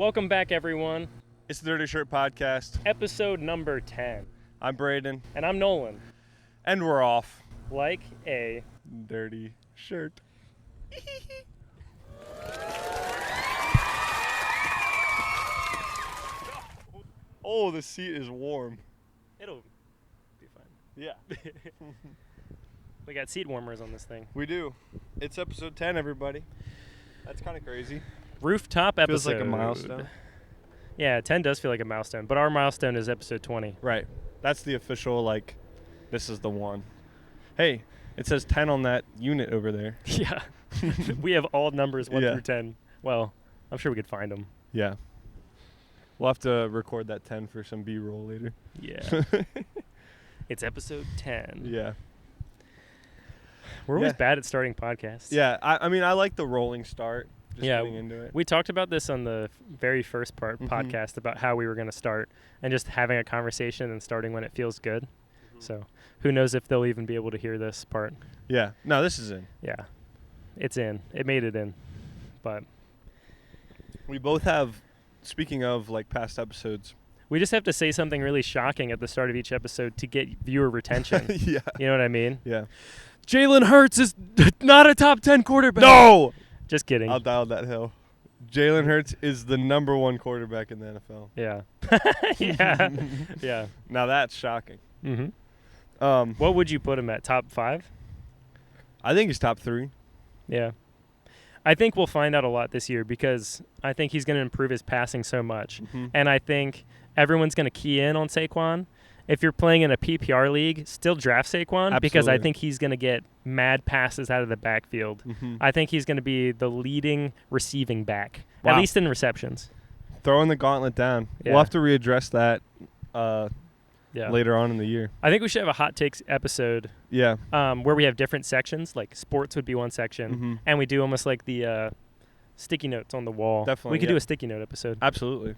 Welcome back, everyone. It's the Dirty Shirt Podcast. Episode number 10. I'm Braden. And I'm Nolan. And we're off. Like a dirty shirt. Oh, the seat is warm. It'll be fine. Yeah. We got seat warmers on this thing. We do. It's episode 10, everybody. That's kind of crazy. Rooftop episode. Feels like a milestone. Yeah, 10 does feel like a milestone, but our milestone is episode 20. Right. That's the official, this is the one. Hey, it says 10 on that unit over there. Yeah. We have all numbers 1 Yeah. through 10. Well, I'm sure we could find them. Yeah. We'll have to record that 10 for some B-roll later. Yeah. It's episode 10. Yeah. We're always bad at starting podcasts. Yeah, I mean, I like the rolling start. Just getting into it. We talked about this on the very first podcast about how we were going to start and just having a conversation and starting when it feels good. Mm-hmm. So who knows if they'll even be able to hear this part. Yeah. No, this is in. Yeah. It's in. It made it in. But we both have, speaking of past episodes. We just have to say something really shocking at the start of each episode to get viewer retention. Yeah. You know what I mean? Yeah. Jalen Hurts is not a top 10 quarterback. No! Just kidding. I'll dial that hill. Jalen Hurts is the number 1 quarterback in the NFL. Yeah. Yeah. Yeah. Now that's shocking. Mm-hmm. What would you put him at? Top 5? I think he's top 3. Yeah. I think we'll find out a lot this year because I think he's going to improve his passing so much. Mm-hmm. And I think everyone's going to key in on Saquon. If you're playing in a PPR league, still draft Saquon. Absolutely. Because I think he's going to get mad passes out of the backfield. Mm-hmm. I think he's going to be the leading receiving back, at least in receptions. Throwing the gauntlet down. Yeah. We'll have to readdress that later on in the year. I think we should have a hot takes episode. Yeah. Where we have different sections, like sports would be one section, and we do almost like the sticky notes on the wall. Definitely. We could do a sticky note episode. Absolutely.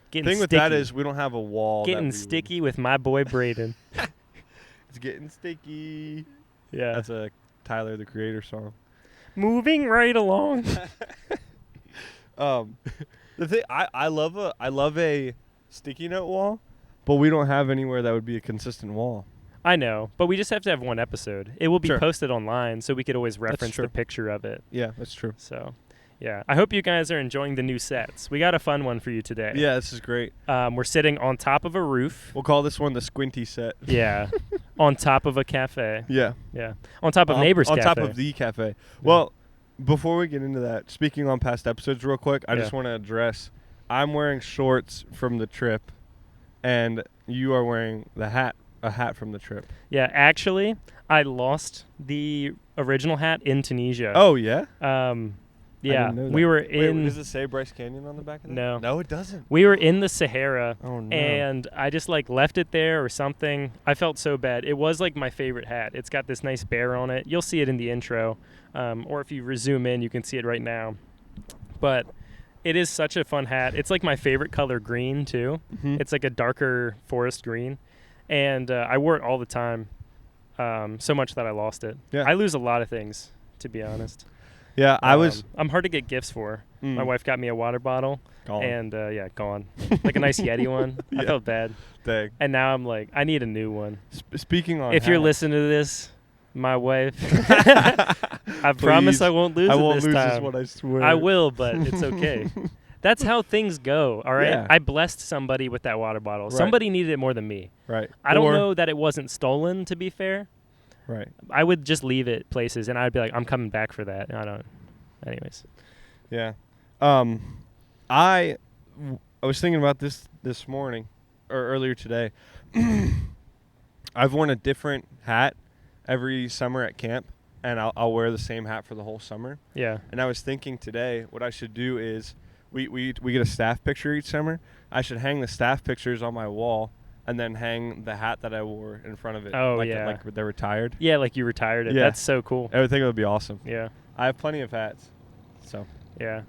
The thing with that is we don't have a wall. Getting sticky with my boy Braden. It's getting sticky. Yeah. That's a Tyler, the Creator song. Moving right along. The thing I love a sticky note wall, but we don't have anywhere that would be a consistent wall. I know, but we just have to have one episode. It will be posted online, so we could always reference the picture of it. Yeah, that's true. So, yeah. I hope you guys are enjoying the new sets. We got a fun one for you today. Yeah, this is great. We're sitting on top of a roof. We'll call this one the Squinty set. Yeah. On top of a cafe. Yeah. Yeah. On top of Neighbor's Cafe. On top of the cafe. Yeah. Well, before we get into that, speaking on past episodes real quick, I just want to address, I'm wearing shorts from the trip, and you are wearing a hat from the trip. Yeah, actually, I lost the original hat in Tunisia. Oh, yeah? Yeah, we were in... Wait, does it say Bryce Canyon on the back of that? No. No, it doesn't. We were in the Sahara, and I just left it there or something. I felt so bad. It was my favorite hat. It's got this nice bear on it. You'll see it in the intro, or if you zoom in, you can see it right now. But it is such a fun hat. It's my favorite color green, too. Mm-hmm. It's a darker forest green, and I wore it all the time, so much that I lost it. Yeah. I lose a lot of things, to be honest. Yeah, I'm hard to get gifts for. My wife got me a water bottle. Gone. And, gone. A nice Yeti one. Yeah. I felt bad. Dang. And now I'm I need a new one. Speaking on If you're listening to this, my wife, I promise I won't lose it this time. I won't lose this one, I swear. I will, but it's okay. That's how things go, all right? Yeah. I blessed somebody with that water bottle. Right. Somebody needed it more than me. Right. I don't know that it wasn't stolen, to be fair. Right. I would just leave it places, and I'd be I'm coming back for that. Anyways. Yeah. I was thinking about this morning, or earlier today. I've worn a different hat every summer at camp, and I'll wear the same hat for the whole summer. Yeah. And I was thinking today what I should do is we get a staff picture each summer. I should hang the staff pictures on my wall and then hang the hat that I wore in front of it. Oh, like they're retired. Yeah, you retired it. Yeah. That's so cool. I would think it would be awesome. Yeah. I have plenty of hats. So. Yeah.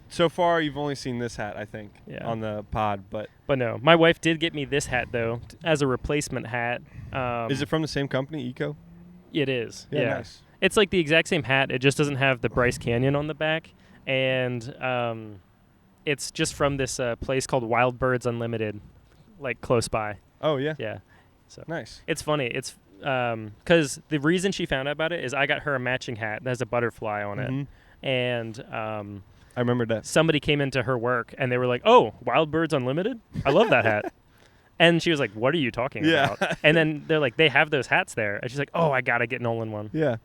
So far, you've only seen this hat, I think, on the pod. But no. My wife did get me this hat, though, as a replacement hat. Is it from the same company, Eco? It is. Yeah. Nice. It's the exact same hat. It just doesn't have the Bryce Canyon on the back. And it's just from this place called Wild Birds Unlimited, like close by. Oh yeah. Yeah. So Nice. it's funny. It's because the reason she found out about it is I got her a matching hat that has a butterfly on it, and I remember that. somebody came into her work and they were like, "Oh, Wild Birds Unlimited? I love that hat." And she was like, "What are you talking about?" And then they're like, "They have those hats there." And she's like, "Oh, I gotta get Nolan one." Yeah.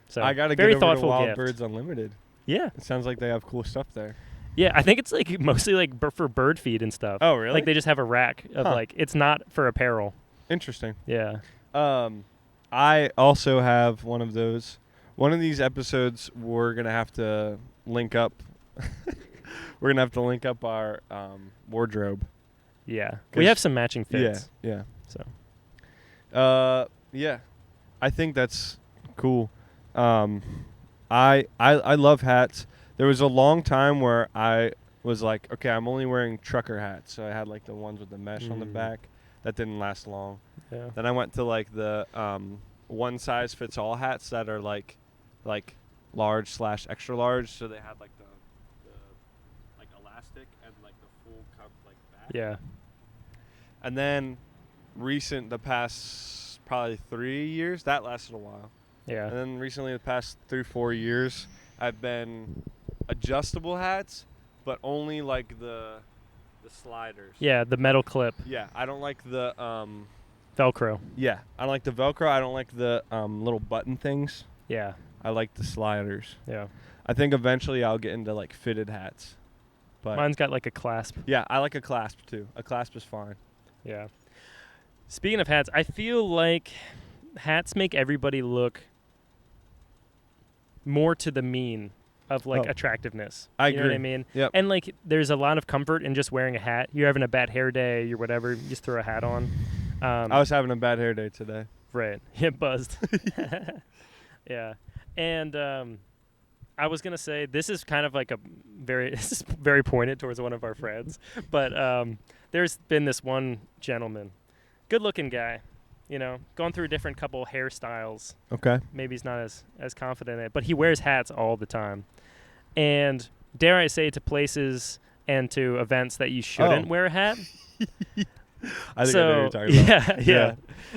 So I gotta very get over to thoughtful Wild gift. Birds Unlimited. Yeah, It sounds like they have cool stuff there. yeah. I think it's like mostly like for bird feed and stuff. Oh really? Like they just have a rack of like it's not for apparel. Interesting. Yeah. I also have one of those. One of these episodes, we're gonna have to link up. We're gonna have to link up our wardrobe. Yeah. We have some matching fits. Yeah. So. Yeah. I think that's cool. I love hats. There was a long time where I was like, okay, I'm only wearing trucker hats. So I had like the ones with the mesh on the back. That didn't last long. Yeah. Then I went to like the one size fits all hats that are like large/extra large. So they had like the like elastic and like the full cup like back. Yeah. And then the past probably 3 years, that lasted a while. Yeah. And then recently, the past 3-4 years, I've been adjustable hats, but only like the sliders. Yeah, the metal clip. Yeah, I don't like the Velcro. Yeah, I don't like the Velcro. I don't like the little button things. Yeah. I like the sliders. Yeah. I think eventually I'll get into like fitted hats. But Mine's got like a clasp. yeah, I like a clasp too. A clasp is fine. Yeah. Speaking of hats, I feel like hats make everybody look more to the mean of like attractiveness. I You know what I agree. mean? Yep. And like there's a lot of comfort in just wearing a hat. You're having a bad hair day or whatever, you just throw a hat on. I was having a bad hair day today. Right. It buzzed. Yeah. And I was going to say this is kind of like this is very pointed towards one of our friends, but there's been this one gentleman, good-looking guy, gone through a different couple hairstyles. Okay. Maybe he's not as confident in it, but he wears hats all the time. And dare I say, to places and to events that you shouldn't wear a hat. I think I know what you're talking about. Yeah.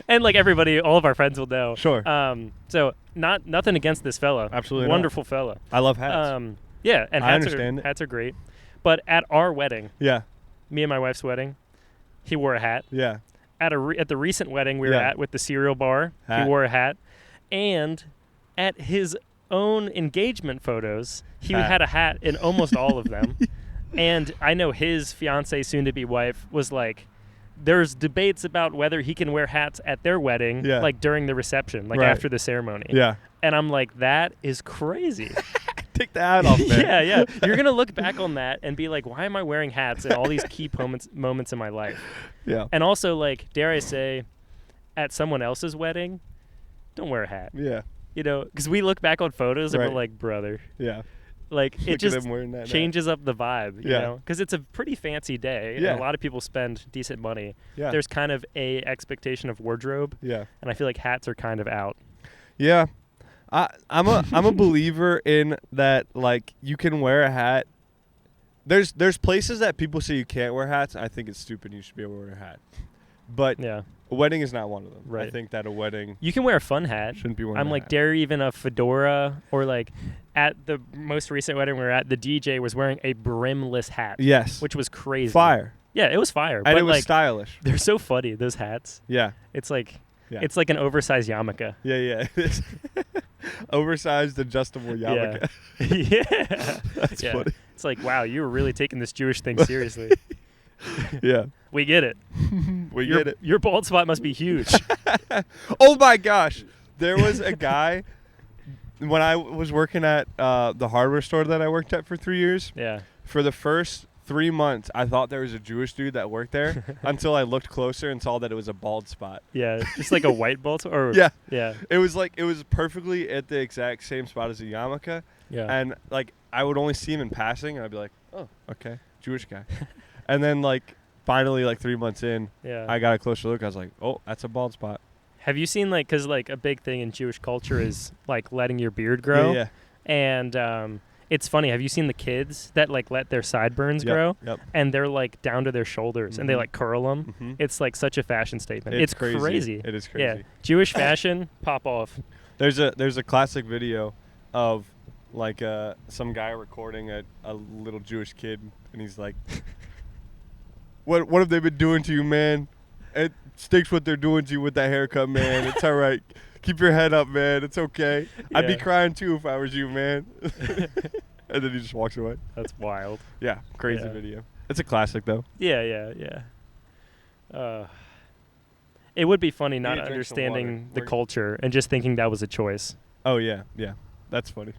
And like everybody, all of our friends will know. Sure. So nothing against this fella. Absolutely Wonderful fella. I love hats. Yeah, and I understand it. hats are great. But at our wedding, Yeah. me and my wife's wedding, he wore a hat. Yeah. At the recent wedding we were at with the cereal bar, he wore a hat. And at his own engagement photos, he had a hat in almost all of them. And I know his fiance, soon-to-be wife, was like, there's debates about whether he can wear hats at their wedding, like during the reception, like after the ceremony. Yeah. And I'm like, that is crazy. Take the hat off, man. Yeah. You're going to look back on that and be like, why am I wearing hats in all these key moments in my life? Yeah. And also, like, dare I say, at someone else's wedding, don't wear a hat. Yeah. Because we look back on photos and we're like, brother. Yeah. Like, it just that changes up the vibe, you know? Because it's a pretty fancy day, and a lot of people spend decent money. Yeah. There's kind of a expectation of wardrobe, Yeah. and I feel like hats are kind of out. Yeah. I'm a believer in that, like, you can wear a hat. There's places that people say you can't wear hats. I think it's stupid. You should be able to wear a hat. But a wedding is not one of them. Right. I think that a wedding You can wear a fun hat. shouldn't be wearing I'm a like, hat. dare even a fedora, or like at the most recent wedding we were at, the DJ was wearing a brimless hat. Yes. Which was crazy. Fire. Yeah, it was fire. And but it was like, stylish. they're so funny, those hats. Yeah. It's like Yeah. it's like an oversized yarmulke. Yeah. Oversized adjustable yarmulke. Yeah. That's funny. It's like, wow, you were really taking this Jewish thing seriously. Yeah. We get it. We get it. Your bald spot must be huge. Oh my gosh. There was a guy when I was working at the hardware store that I worked at for 3 years. Yeah. For the first 3 months, I thought there was a Jewish dude that worked there until I looked closer and saw that it was a bald spot. Yeah, just like a white bald spot. Or, Yeah. Yeah. It was perfectly at the exact same spot as a yarmulke. Yeah. And like I would only see him in passing, and I'd be like, "Oh, okay, Jewish guy." And then like finally, like 3 months in, I got a closer look. I was like, "Oh, that's a bald spot." Have you seen like, because like a big thing in Jewish culture is like letting your beard grow. Yeah. And it's funny. Have you seen the kids that like let their sideburns grow? Yep. And they're like down to their shoulders and they like curl them. Mm-hmm. It's like such a fashion statement. It's crazy. It is crazy. Yeah. Jewish fashion, pop off. There's a classic video of like some guy recording a little Jewish kid, and he's like, what have they been doing to you, man? It stinks what they're doing to you with that haircut, man. It's all right. Keep your head up, man. It's okay. Yeah. I'd be crying too if I was you, man. And then he just walks away. That's wild. Yeah, crazy video. It's a classic though. Yeah. It would be funny not understanding the culture and just thinking that was a choice. Oh yeah. That's funny.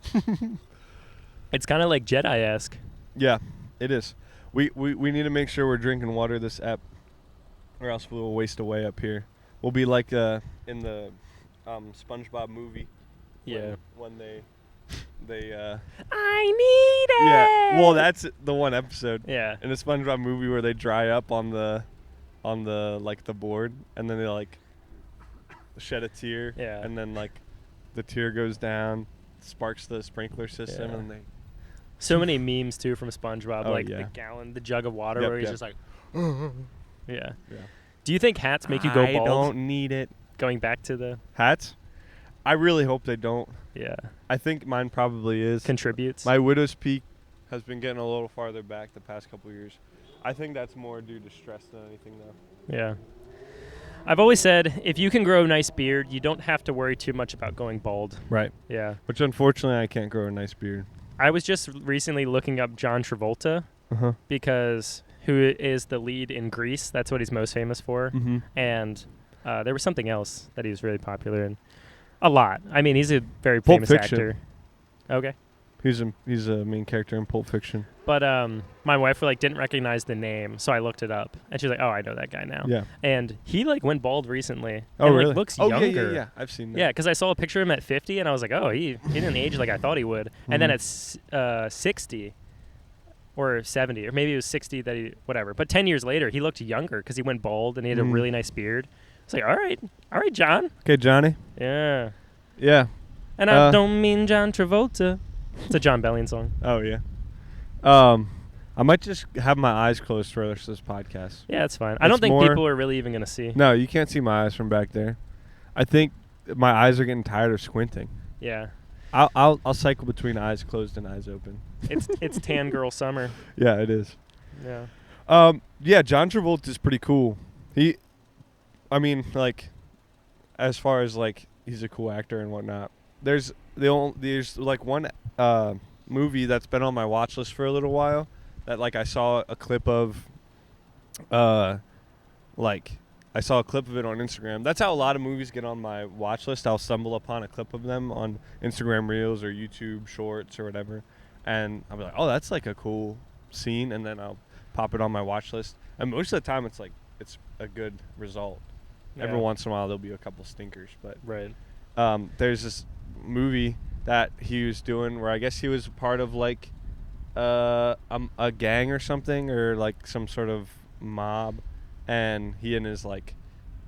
It's kind of like Jedi-esque. Yeah, it is. We need to make sure we're drinking water this ep, or else we'll waste away up here. We'll be like in the SpongeBob movie. Yeah. When they I need it. Yeah. Well, that's the one episode. Yeah. In the SpongeBob movie where they dry up on the like the board, and then they like shed a tear. Yeah. And then like the tear goes down, sparks the sprinkler system, and they. So many memes too from SpongeBob, the jug of water where he's just like, yeah. Do you think hats make you go bald? I don't need it. Going back to the hats, I really hope they don't. Yeah. I think mine probably is. Contributes. My widow's peak has been getting a little farther back the past couple of years. I think that's more due to stress than anything, though. Yeah. I've always said, if you can grow a nice beard, you don't have to worry too much about going bald. Right. Yeah. Which, unfortunately, I can't grow a nice beard. I was just recently looking up John Travolta because who is the lead in Grease. That's what he's most famous for. Mm-hmm. And there was something else that he was really popular in. A lot. I mean, he's a very famous actor. Okay. He's a main character in Pulp Fiction. But my wife didn't recognize the name, so I looked it up, and she's like, "Oh, I know that guy now." Yeah. And he went bald recently. Oh, and, really? Looks younger. Yeah. I've seen that. Yeah, because I saw a picture of him at 50, and I was like, "Oh, he didn't age like I thought he would." And then at 60 or 70, or maybe it was 60 that he whatever. But 10 years later, he looked younger because he went bald and he had a really nice beard. It's like, all right, John. Okay, Johnny. Yeah. Yeah. And I don't mean John Travolta. It's a John Bellion song. Oh, yeah. I might just have my eyes closed for the rest of this podcast. Yeah, that's fine. I don't think people are really even going to see. No, you can't see my eyes from back there. I think my eyes are getting tired of squinting. Yeah. I'll cycle between eyes closed and eyes open. It's tan girl summer. Yeah, it is. Yeah. Yeah, John Travolta is pretty cool. As far as he's a cool actor and whatnot. There's one movie that's been on my watch list for a little while that I saw a clip of. I saw a clip of it on Instagram. That's how a lot of movies get on my watch list. I'll stumble upon a clip of them on Instagram Reels or YouTube Shorts or whatever, and I'll be like, "Oh, that's a cool scene," and then I'll pop it on my watch list. And most of the time, it's a good result. Yeah. Every once in a while, there'll be a couple stinkers, but right. There's this movie that he was doing where I guess he was part of a gang or something, or some sort of mob, and he and his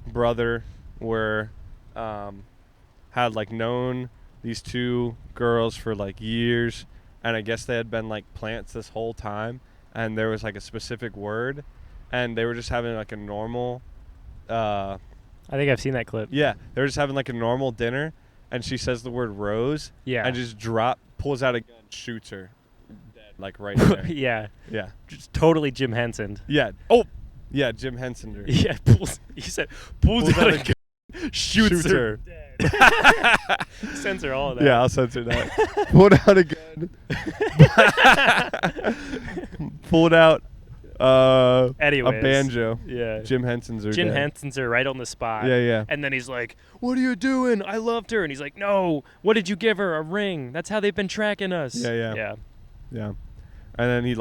brother were had known these two girls for years, and I guess they had been plants this whole time, and there was a specific word, and they were just having a normal I think I've seen that clip. Yeah, they were just having a normal dinner, and she says the word rose. Yeah. And just pulls out a gun, shoots her, dead, right there. Yeah. Yeah. Just totally Jim Henson. Yeah. Oh. Yeah, Jim Henson. Yeah. Pulls out a gun, shoots her. Dead. Censor all of that. Yeah, I'll censor that. Pulled out a gun. Pulled out. Anyways, a banjo. Yeah. Jim Henson's are right on the spot. Yeah. And then he's like, "What are you doing? I loved her." And he's like, "No. What did you give her? A ring. That's how they've been tracking us." Yeah. And then he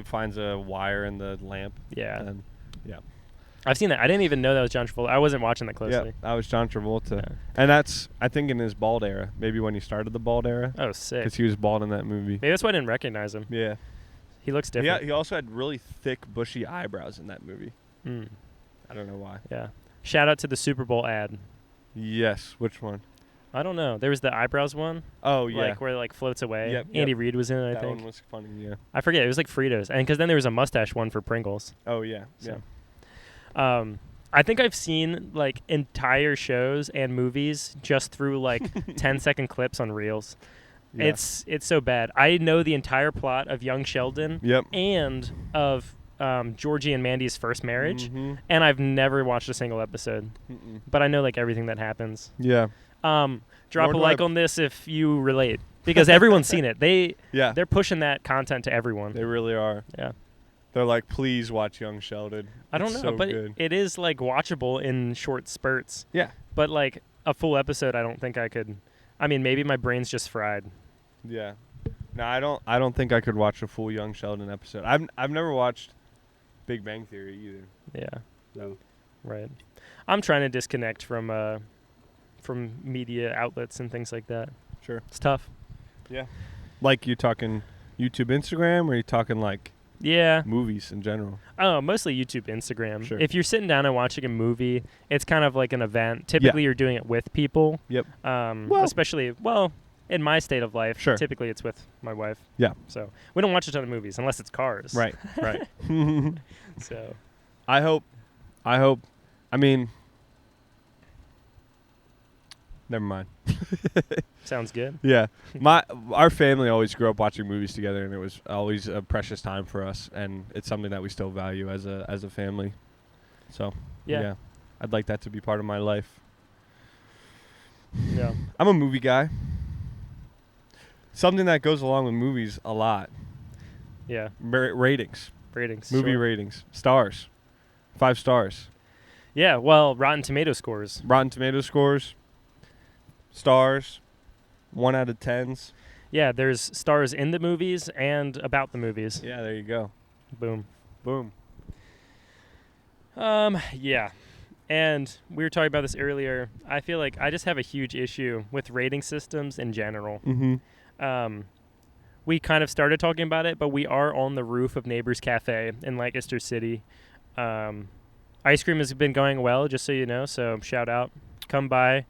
finds a wire in the lamp. Yeah. And I've seen that. I didn't even know that was John Travolta. I wasn't watching that closely. Yeah, that was John Travolta. Yeah. And that's, I think, in his bald era. Maybe when he started the bald era. Oh, sick. Because he was bald in that movie. Maybe that's why I didn't recognize him. Yeah. He looks different. Yeah, he also had really thick, bushy eyebrows in that movie. Mm. I don't know why. Yeah. Shout out to the Super Bowl ad. Yes. Which one? I don't know. There was the eyebrows one. Oh yeah. Like where it like floats away. Yep, Andy Reid was in it, I that think. one was funny. Yeah. I forget. It was like Fritos, and because then there was a mustache one for Pringles. Oh yeah. So. Yeah. I think I've seen like entire shows and movies just through like 10-second clips on Reels. Yeah. It's so bad. I know the entire plot of Young Sheldon Yep. and of Georgie and Mandy's first marriage, Mm-hmm. and I've never watched a single episode. Mm-mm. But I know like everything that happens. Yeah. Drop Nor a do like I- on this if you relate, because everyone's seen it. Yeah. They're pushing that content to everyone. They really are. Yeah. They're like, please watch Young Sheldon. I don't It's know, so but good. it is like watchable in short spurts. Yeah. But like a full episode, I don't think I could. I mean, maybe my brain's just fried. Yeah. No, I don't think I could watch a full Young Sheldon episode. I've never watched Big Bang Theory either. Yeah. No. Right. I'm trying to disconnect from media outlets and things like that. Sure. It's tough. Yeah. Like you talking YouTube, Instagram, or you talking like Yeah. movies in general? Oh, mostly YouTube, Instagram. Sure. If you're sitting down and watching a movie, it's kind of like an event. Typically, you're doing it with people. Yep. Especially, in my state of life, Sure. typically it's with my wife. Yeah. So we don't watch a ton of movies unless it's Cars. Right. Right. So. I hope. I mean, never mind. Sounds good. Yeah. Our family always grew up watching movies together, and it was always a precious time for us, and it's something that we still value as a family. So, Yeah. I'd like that to be part of my life. Yeah. I'm a movie guy. Something that goes along with movies a lot. Yeah. Ratings. Ratings. Movie sure. ratings. Stars. 5 stars. Yeah. Well, Rotten Tomato scores. Rotten Tomato scores. Stars. 1 out of 10s. Yeah. There's stars in the movies and about the movies. Yeah, there you go. Boom. Boom. Yeah. And we were talking about this earlier. I feel like I just have a huge issue with rating systems in general. Mm-hmm. We kind of started talking about it, but we are on the roof of Neighbors Cafe in Lancaster City. Ice cream has been going well, just so you know, so shout out. Come by.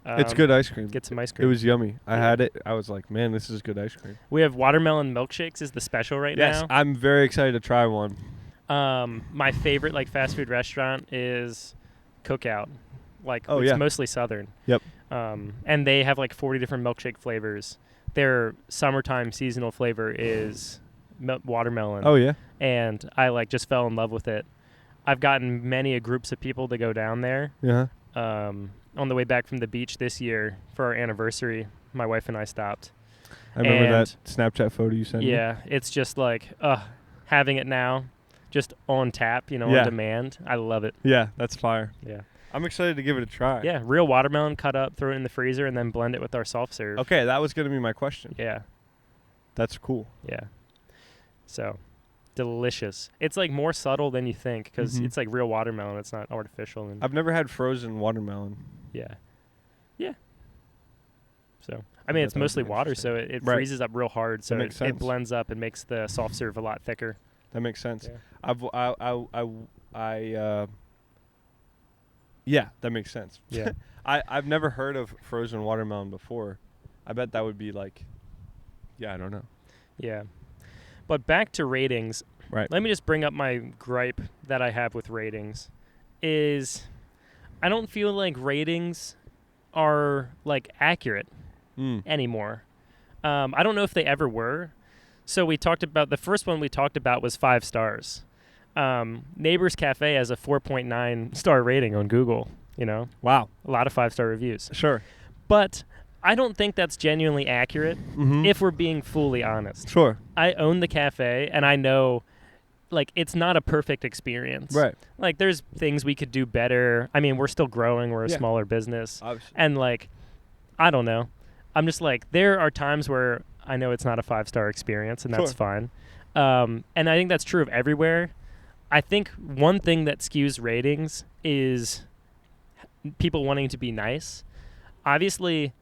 It's good ice cream. Get some ice It cream. was yummy. I had it. I was like, man, this is good ice cream. We have watermelon milkshakes is the special right Yes, now. I'm very excited to try one. My favorite like fast food restaurant is Cookout. Like Oh, it's yeah. mostly Southern. Yep. And they have like 40 different milkshake flavors. Their summertime seasonal flavor is watermelon. Oh, yeah? And I like just fell in love with it. I've gotten many groups of people to go down there. Yeah. On the way back from the beach this year for our anniversary, my wife and I stopped. I remember And that Snapchat photo you sent me. Yeah, it's just like having it now, just on tap, Yeah. on demand. I love it. Yeah, that's fire. Yeah. I'm excited to give it a try. Yeah, real watermelon cut up, throw it in the freezer, and then blend it with our soft serve. Okay, that was going to be my question. Yeah, That's cool. yeah. So, delicious. It's like more subtle than you think because Mhm. it's like real watermelon. It's not artificial. And I've never had frozen watermelon. yeah. So, I mean, bet it's that would mostly be water, interesting. so it Right. freezes up real hard. So makes it sense. blends up and makes the soft serve a lot thicker. That makes sense. Yeah. Yeah, that makes sense. Yeah. I've never heard of frozen watermelon before. I bet that would be like, yeah, I don't know. Yeah. But back to ratings. Right. Let me just bring up my gripe that I have with ratings is I don't feel like ratings are like accurate anymore. I don't know if they ever were. So we talked about the first one we talked about was 5 stars. Neighbors Cafe has a 4.9 star rating on Google, Wow. a lot of 5-star reviews. Sure. But I don't think that's genuinely accurate Mm-hmm. if we're being fully honest. Sure. I own the cafe and I know like it's not a perfect experience. Right. Like there's things we could do better. I mean, we're still growing. We're a Yeah. smaller business. Obviously. And like, I don't know. I'm just like, there are times where I know it's not a 5-star experience and that's Sure. fine. And I think that's true of everywhere. I think one thing that skews ratings is people wanting to be nice. Obviously,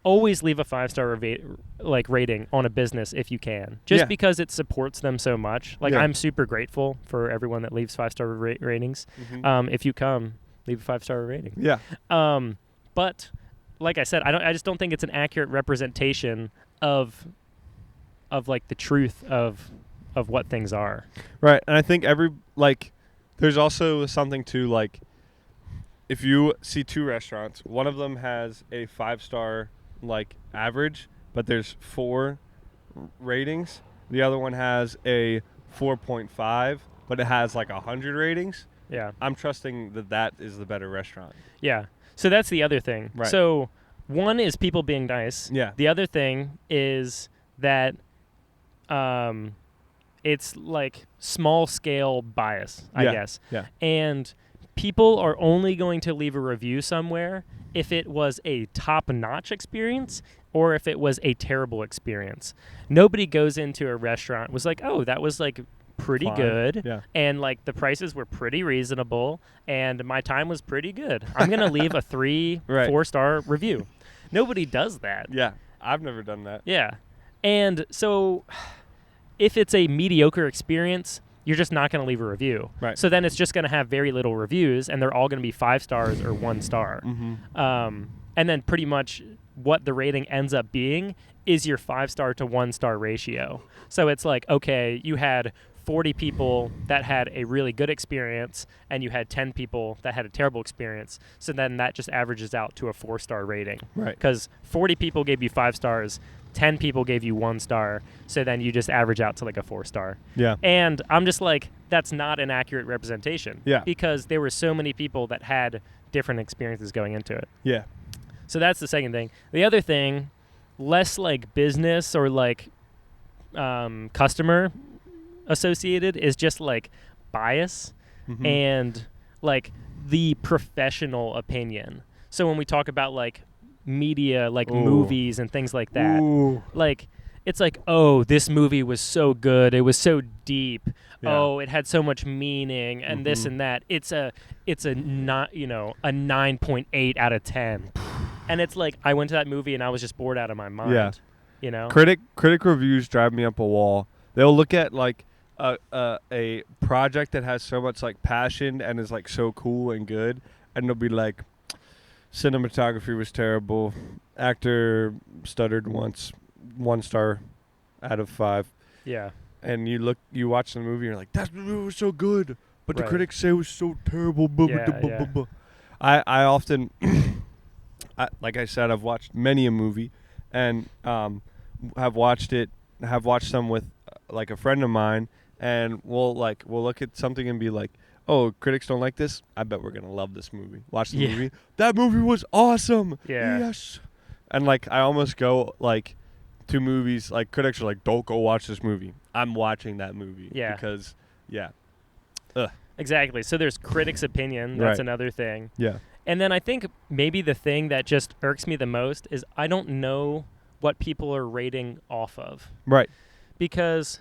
always leave a 5-star rating on a business if you can, just Yeah. because it supports them so much. Like Yeah. I'm super grateful for everyone that leaves 5-star ratings. Mm-hmm. If you come, leave a 5-star rating. Yeah. But like I said, I just don't think it's an accurate representation of like the truth of what things are. Right. And I think there's also something to like, if you see two restaurants, one of them has a 5-star like average, but there's 4 ratings. The other one has a 4.5, but it has like 100 ratings. Yeah. I'm trusting that is the better restaurant. Yeah. So that's the other thing. Right. So one is people being nice. Yeah. The other thing is that it's like small scale bias, I guess. Yeah. And people are only going to leave a review somewhere if it was a top-notch experience or if it was a terrible experience. Nobody goes into a restaurant was like, "Oh, that was like pretty Fine. good." Yeah. And like the prices were pretty reasonable and my time was pretty good. I'm going to leave a 3 Right. 4-star review. Nobody does that. Yeah. I've never done that. Yeah. And so if it's a mediocre experience, you're just not going to leave a review. Right. So then it's just going to have very little reviews, and they're all going to be 5 stars or 1 star. Mm-hmm. And then pretty much what the rating ends up being is your 5-star to 1-star ratio. So it's like, okay, you had 40 people that had a really good experience, and you had 10 people that had a terrible experience. So then that just averages out to a 4-star rating. Right. Because 40 people gave you 5 stars, 10 people gave you 1 star, so then you just average out to like a 4-star. Yeah. And I'm just like, that's not an accurate representation. Yeah. Because there were so many people that had different experiences going into it. Yeah. So that's the second thing. The other thing, less like business or like customer associated, is just like bias Mm-hmm. and like the professional opinion. So when we talk about like media, like movies and things like that, like it's like, oh, this movie was so good, it was so deep, oh, it had so much meaning and this and that. It's a not, a 9.8 out of 10. And it's like, I went to that movie and I was just bored out of my mind. Yeah. Critic reviews drive me up a wall. They'll look at like a project that has so much like passion and is like so cool and good, and they'll be like, cinematography was terrible, actor stuttered once, 1 star out of 5. Yeah. And you watch the movie and you're like, that movie was so good, but the Right. critics say it was so terrible. Yeah. I often like I said, I've watched many a movie, and have watched some with like a friend of mine, and we'll look at something and be like, oh, critics don't like this, I bet we're gonna love this movie. Watch the movie. That movie was awesome. Yeah. Yes. And like I almost go like to movies, like critics are like, don't go watch this movie. I'm watching that movie. Yeah. Because Exactly. So there's critics' opinion. That's Right. another thing. yeah. And then I think maybe the thing that just irks me the most is I don't know what people are rating off of. Right. Because,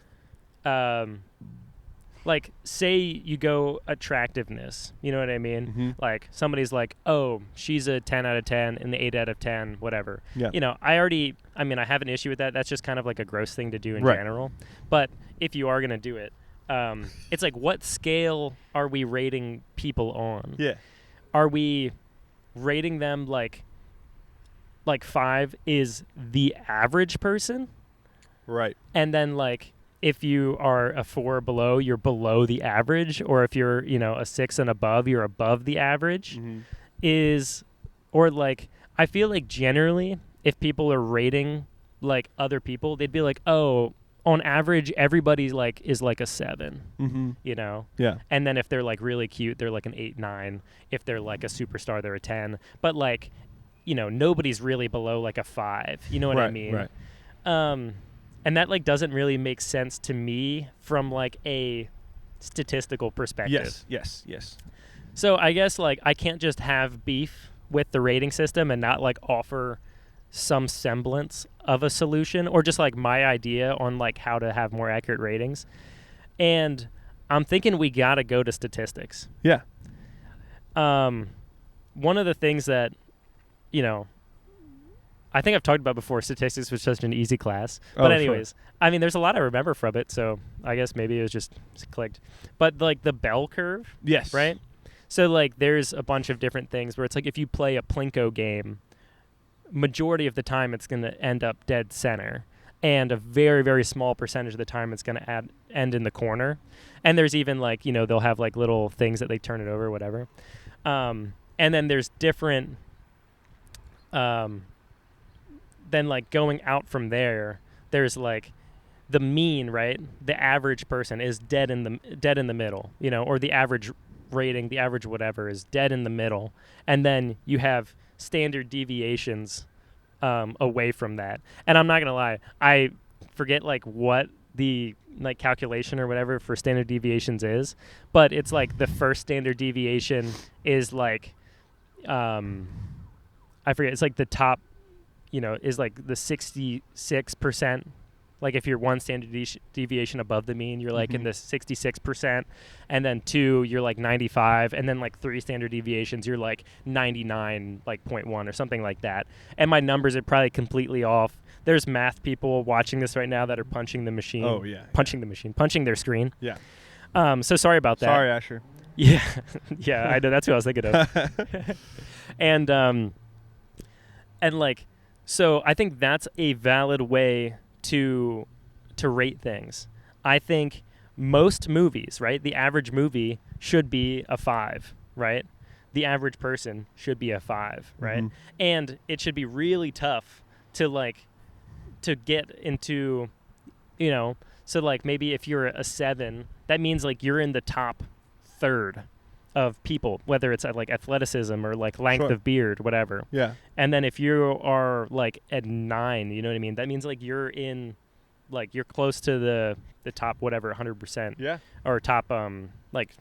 like, say you go attractiveness. You know what I mean? Mm-hmm. Like, somebody's like, oh, she's a 10 out of 10 and the 8 out of 10, whatever. Yeah. I have an issue with that. That's just kind of like a gross thing to do in Right. general. But if you are going to do it, it's like, what scale are we rating people on? Yeah. Are we rating them like 5 is the average person? Right. And then like if you are a 4 below, you're below the average, or if you're, a 6 and above, you're above the average. Mm-hmm. I feel like generally if people are rating like other people, they'd be like, "Oh, on average everybody's like is like a 7." Mm-hmm. Yeah. And then if they're like really cute, they're like an 8, 9. If they're like a superstar, they're a 10. But like, nobody's really below like a 5. You know what I mean? Right. And that like doesn't really make sense to me from like a statistical perspective. Yes. So I guess like I can't just have beef with the rating system and not like offer some semblance of a solution, or just like my idea on like how to have more accurate ratings. And I'm thinking we got to go to statistics. Yeah. One of the things that, I think I've talked about before, statistics was such an easy class. But anyways, sure. I mean, there's a lot I remember from it, so I guess maybe it was just clicked. But like the bell curve, Yes. right? So like there's a bunch of different things where it's like if you play a Plinko game, majority of the time it's going to end up dead center, and a very, very small percentage of the time it's going to end in the corner. And there's even like, they'll have like little things that they turn it over, whatever. And then there's different, then like going out from there, there's like the mean, right? The average person is dead in the middle, or the average rating, the average whatever is dead in the middle. And then you have standard deviations away from that. And I'm not gonna lie, I forget like what the like calculation or whatever for standard deviations is, but it's like the first standard deviation is like I forget, it's like the top, is like the 66%. Like if you're one standard deviation above the mean, you're like in the 66%, and then 2, you're like 95, and then like 3 standard deviations, you're like 99, like 0.1 or something like that. And my numbers are probably completely off. There's math people watching this right now that are punching the machine. Oh yeah, punching their screen. Yeah. So sorry about that. Sorry, Asher. Yeah, yeah, I know, that's what I was thinking of. And like, so I think that's a valid way to rate things. I think most movies, right? The average movie should be a 5, right? The average person should be a 5, right? And it should be really tough to get into, so like maybe if you're a 7, that means like you're in the top third of people, whether it's like athleticism or like length of beard, whatever. Yeah. And then if you are like at 9, you know what I mean? That means like you're close to the top whatever 100%. Yeah. Or top like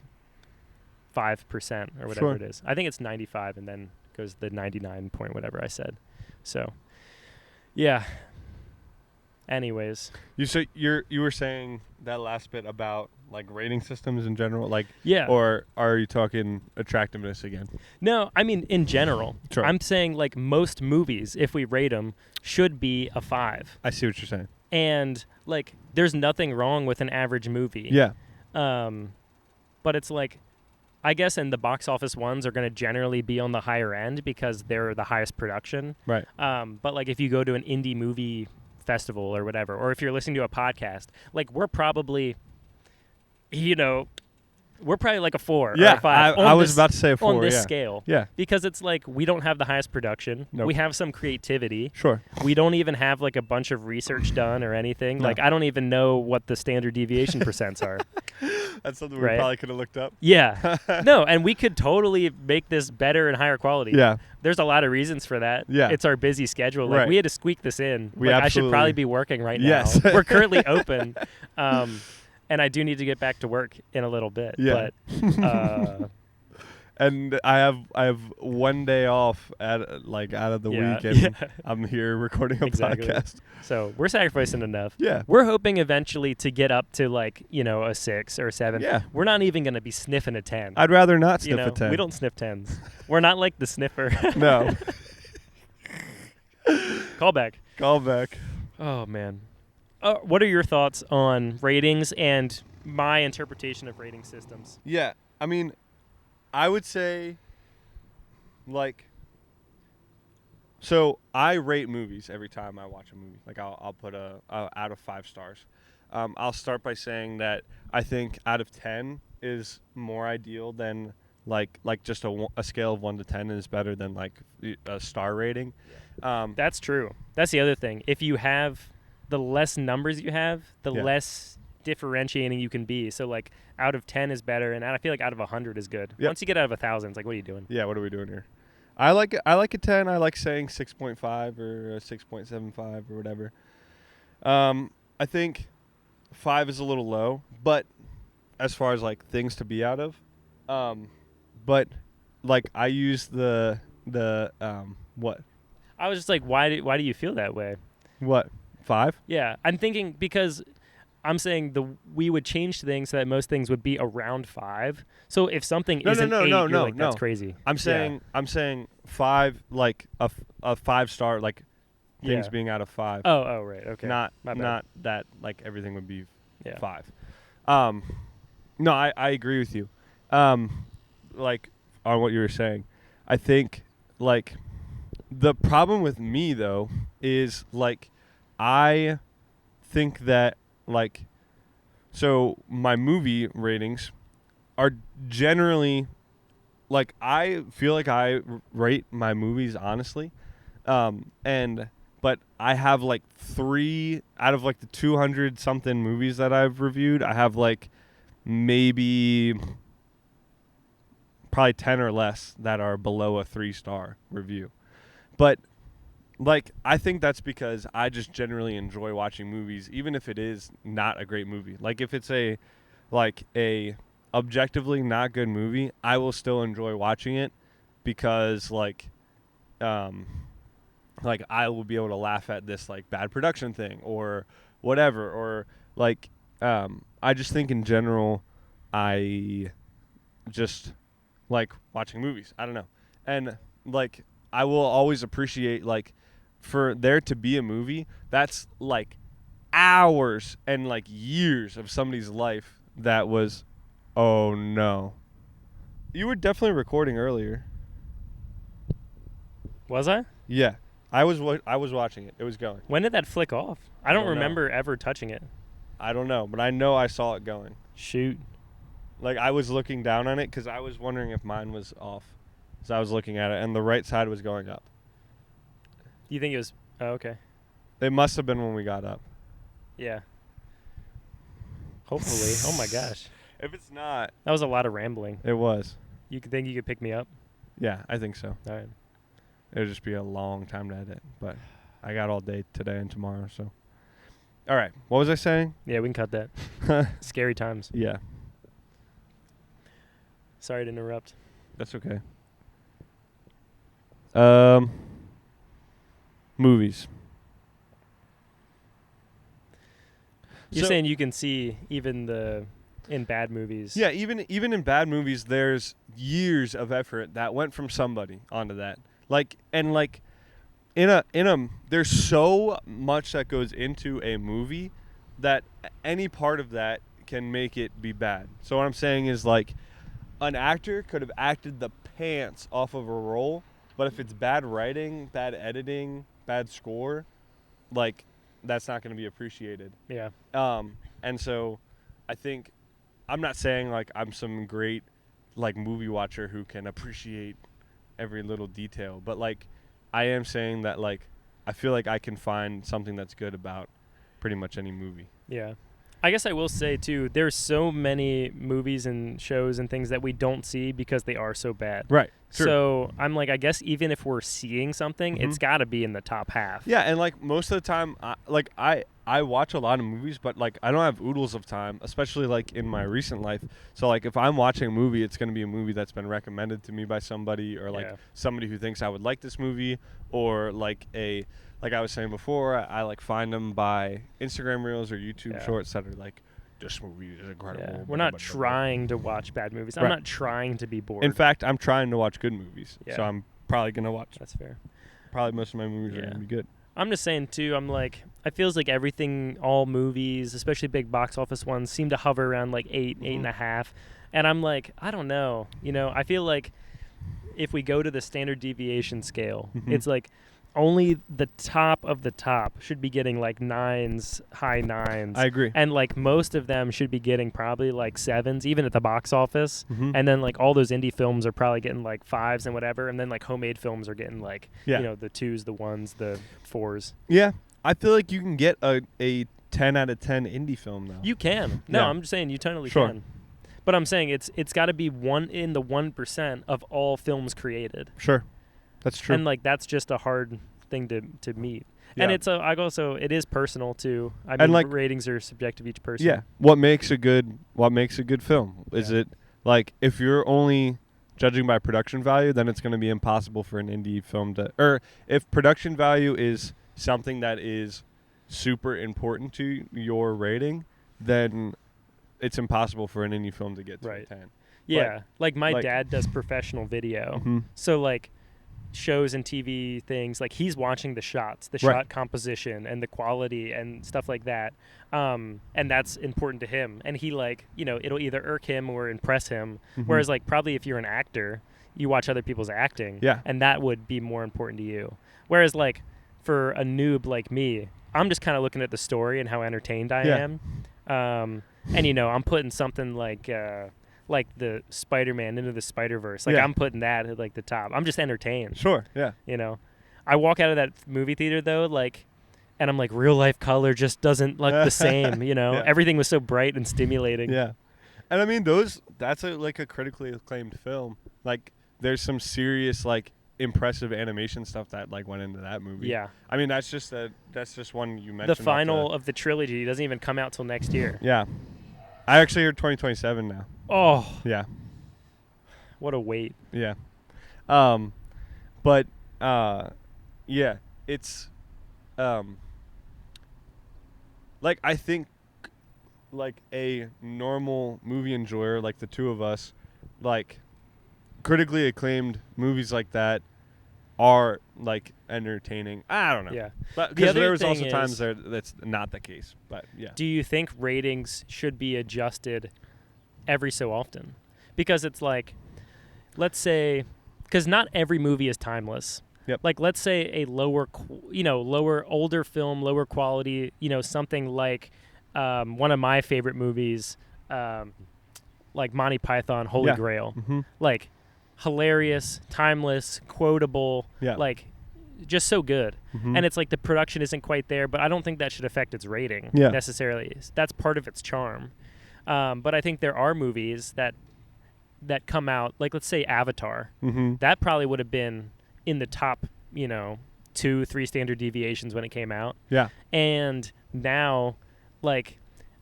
5% or whatever it is. I think it's 95 and then goes the 99 point whatever I said. So yeah. Anyways, you were saying that last bit about like rating systems in general, like yeah, or are you talking attractiveness again? No, I mean in general. Sure. I'm saying like most movies, if we rate them, should be a 5. I see what you're saying. And like, there's nothing wrong with an average movie. Yeah. But it's like, I guess, and the box office ones are going to generally be on the higher end because they're the highest production. Right. But like, if you go to an indie movie festival or whatever, or if you're listening to a podcast, like we're probably, we're probably like a 4 or a 5. I was about to say a 4 on this scale. Yeah. Because it's like we don't have the highest production. Nope. We have some creativity. Sure. We don't even have like a bunch of research done or anything. No. Like I don't even know what the standard deviation percents are. That's something we probably could have looked up. Yeah. No, and we could totally make this better and higher quality. Yeah. There's a lot of reasons for that. Yeah. It's our busy schedule. Like we had to squeak this in. We I should probably be working right now. Yes. We're currently open. And I do need to get back to work in a little bit. Yeah. But and I have one day off out of the week, and I'm here recording a podcast. So we're sacrificing enough. Yeah. We're hoping eventually to get up to like, a 6 or a 7. Yeah. We're not even going to be sniffing a 10. I'd rather not sniff a 10. We don't sniff 10s. We're not like the sniffer. No. Call back. Oh, man. What are your thoughts on ratings and my interpretation of rating systems? Yeah. I mean, I would say, so I rate movies every time I watch a movie. Like, I'll put a out of 5 stars. I'll start by saying that I think out of 10 is more ideal than like just a scale of 1 to 10 is better than like a star rating. That's true. That's the other thing. If you have the less numbers you have, the less differentiating you can be. So like out of 10 is better, and I feel like out of 100 is good. Once you get out of 1,000, it's like, what are you doing? Yeah, what are we doing here? I like a 10. I like saying 6.5 or 6.75 or whatever. I think 5 is a little low, but as far as like things to be out of, but like I use the what? I was just like, why do you feel that way? What? 5? Yeah, I'm thinking because I'm saying we would change things so that most things would be around 5. So if something isn't 8, you're like, that's crazy. I'm saying 5, like a 5-star, like things being out of 5. Oh, right, okay. Not that like everything would be 5. No, I agree with you. Like on what you were saying, I think like The problem with me though is like I think that like so my movie ratings are generally like I feel like I rate my movies honestly. And but I have like 3 out of like the 200 something movies that I've reviewed, I have like maybe probably 10 or less that are below a 3-star review. But like I think that's because I just generally enjoy watching movies even if it is not a great movie. Like if it's a objectively not good movie, I will still enjoy watching it because like I will be able to laugh at this like bad production thing or whatever, or like I just think in general I just like watching movies. I don't know. And like I will always appreciate like for there to be a movie that's like hours and like years of somebody's life that was oh no. You were definitely recording earlier. Was I? Yeah. I was watching it. It was going. When did that flick off? I don't know. remember ever touching it. I don't know, but I know I saw it going. Shoot. Like I was looking down on it because I was wondering if mine was off. So I was looking at it, and the right side was going up. You think it was? Oh, okay. It must have been when we got up. Yeah. Hopefully. Oh my gosh. If it's not, That was a lot of rambling. it was. You could think you could pick me up? Yeah, I think so. All right. It'll just be a long time to edit, but I got all day today and tomorrow, so. All right, what was I saying? Yeah, we can cut that. Scary times. Yeah, Sorry to interrupt. that's okay. Movies. You're saying you can see even in bad movies. Yeah, even in bad movies, there's years of effort that went from somebody onto that. Like there's so much that goes into a movie that any part of that can make it be bad. So what I'm saying is like an actor could have acted the pants off of a role, but if it's bad writing, bad editing, bad score, like that's not going to be appreciated. Yeah. And so I think I'm not saying like I'm some great like movie watcher who can appreciate every little detail, but like I am saying that like I feel like I can find something that's good about pretty much any movie. Yeah. I guess I will say too, there's so many movies and shows and things that we don't see because they are so bad. Right. Sure. So I'm like, I guess even if we're seeing something, it's got to be in the top half. Yeah, and like most of the time, I watch a lot of movies, but like I don't have oodles of time, especially like in my recent life. So like if I'm watching a movie, it's going to be a movie that's been recommended to me by somebody, or like somebody who thinks I would like this movie, or like like I was saying before, I like find them by Instagram Reels or YouTube Shorts that are like, this movie is incredible. Yeah. We're not trying to watch bad movies. I'm Right. not trying to be bored. In fact, I'm trying to watch good movies. Yeah. So I'm probably going to watch. That's fair. Probably most of my movies are going to be good. I'm just saying too, I'm like, it feels like everything, all movies, especially big box office ones, seem to hover around like 8.5. And I'm like, I don't know. You know, I feel like if we go to the standard deviation scale, it's like only the top of the top should be getting like 9s, high 9s. I agree. And like most of them should be getting probably like 7s, even at the box office. And then like all those indie films are probably getting like 5s and whatever. And then like homemade films are getting like, you know, the 2s, the 1s, the 4s. Yeah. I feel like you can get a 10 out of 10 indie film now. You can. No, I'm just saying you totally can. But I'm saying it's got to be one in the 1% of all films created. Sure. That's true. And like that's just a hard thing to meet. Yeah. And it's it is personal too. I mean, like, ratings are subjective each person. Yeah. What makes a good film? Is it like if you're only judging by production value, then it's going to be impossible for an indie film to, or if production value is something that is super important to your rating, then it's impossible for an indie film to get to a 10. Yeah. Like my dad does professional video. So like shows and TV things, like he's watching the shots, the shot composition and the quality and stuff like that. And that's important to him. And he like, you know, it'll either irk him or impress him. Whereas like probably if you're an actor, you watch other people's acting. Yeah. And that would be more important to you. Whereas, like, for a noob like me, I'm just kind of looking at the story and how entertained I am. And, you know, I'm putting something like the Spider-Man Into the Spider-Verse. Like, I'm putting that at, like, the top. I'm just entertained. Sure, yeah. You know? I walk out of that movie theater, though, like, and I'm like, real-life color just doesn't look the same, you know? Yeah. Everything was so bright and stimulating. Yeah. And, I mean, that's like a critically acclaimed film. Like, there's some serious, like, impressive animation stuff that like went into that movie. Yeah. I mean, that's just one you mentioned. The final of the trilogy doesn't even come out till next year. Yeah. I actually heard 2027 now. Oh. Yeah. What a wait. Yeah. But yeah, it's like I think like a normal movie enjoyer like the two of us, like critically acclaimed movies like that are like entertaining. I don't know. Yeah. But because there was thing also is, times there that's not the case. But yeah. Do you think ratings should be adjusted every so often? Because it's like, let's say, because not every movie is timeless. Yep. Like, let's say a lower, older film, lower quality, something like one of my favorite movies, like Monty Python, Holy Grail. Mm-hmm. Like, hilarious, timeless, quotable, like, just so good. Mm-hmm. And it's like the production isn't quite there, but I don't think that should affect its rating necessarily. That's part of its charm. But I think there are movies that come out, like let's say Avatar. Mm-hmm. That probably would have been in the top, 2-3 standard deviations when it came out. Yeah. And now, like,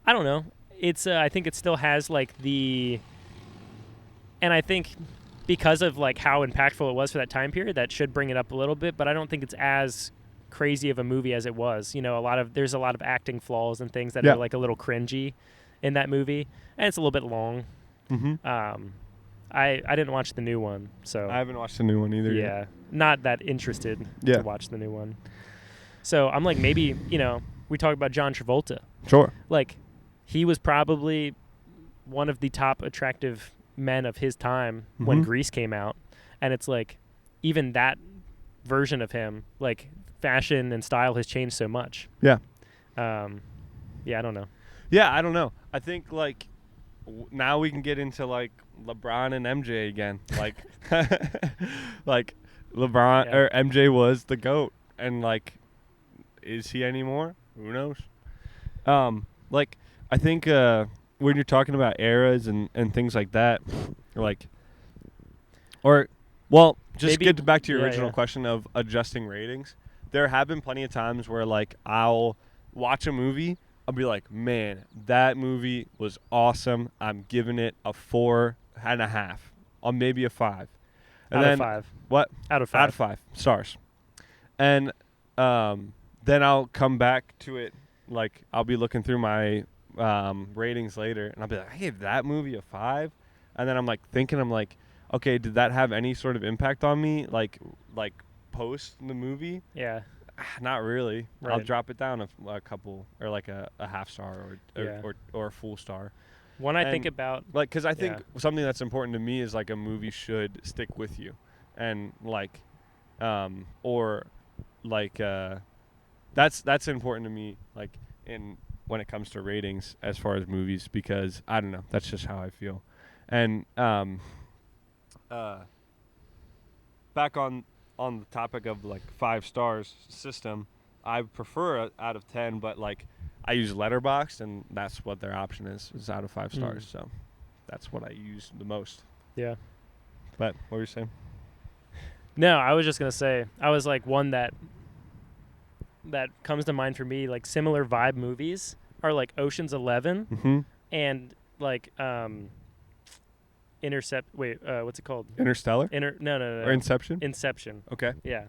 I don't know. It's I think it still has like and I think because of like how impactful it was for that time period, that should bring it up a little bit, but I don't think it's as crazy of a movie as it was. There's a lot of acting flaws and things that are like a little cringy in that movie, and it's a little bit long. Mm-hmm. I didn't watch the new one, so I haven't watched the new one either. Yeah, yet. not that interested to watch the new one. So I'm like, maybe we talk about John Travolta. Sure. Like, he was probably one of the top attractive men of his time when Grease came out, and it's like even that version of him, like fashion and style has changed so much. Yeah. I don't know. Yeah, I don't know. I think like now we can get into like LeBron and MJ again. Like like LeBron or MJ was the GOAT, and like is he anymore? Who knows? Like I think when you're talking about eras and things like that, just maybe, get back to your original question of adjusting ratings. There have been plenty of times where like I'll watch a movie, I'll be like, man, that movie was awesome. I'm giving it a 4.5 or maybe a 5. And out of 5. What? Out of 5. Out of 5 stars. And then I'll come back to it, like I'll be looking through my ratings later, and I'll be like, I gave that movie a 5. And then I'm like thinking, okay, did that have any sort of impact on me, like post the movie? Yeah. Not really. Right. I'll drop it down a couple, or like a half star or a full star. When I think about, like, because I think something that's important to me is like a movie should stick with you, and like, or like that's important to me, like when it comes to ratings as far as movies, because I don't know, that's just how I feel. And back on the topic of like 5 stars system, I prefer out of 10, but like I use Letterboxd, and that's what their option is out of 5 stars. So that's what I use the most. Yeah. But what were you saying? No, I was just gonna say, I was like, one that comes to mind for me, like similar vibe movies are like Ocean's 11 and like what's it called? Interstellar? No. Or Inception? Inception. Okay. Yeah.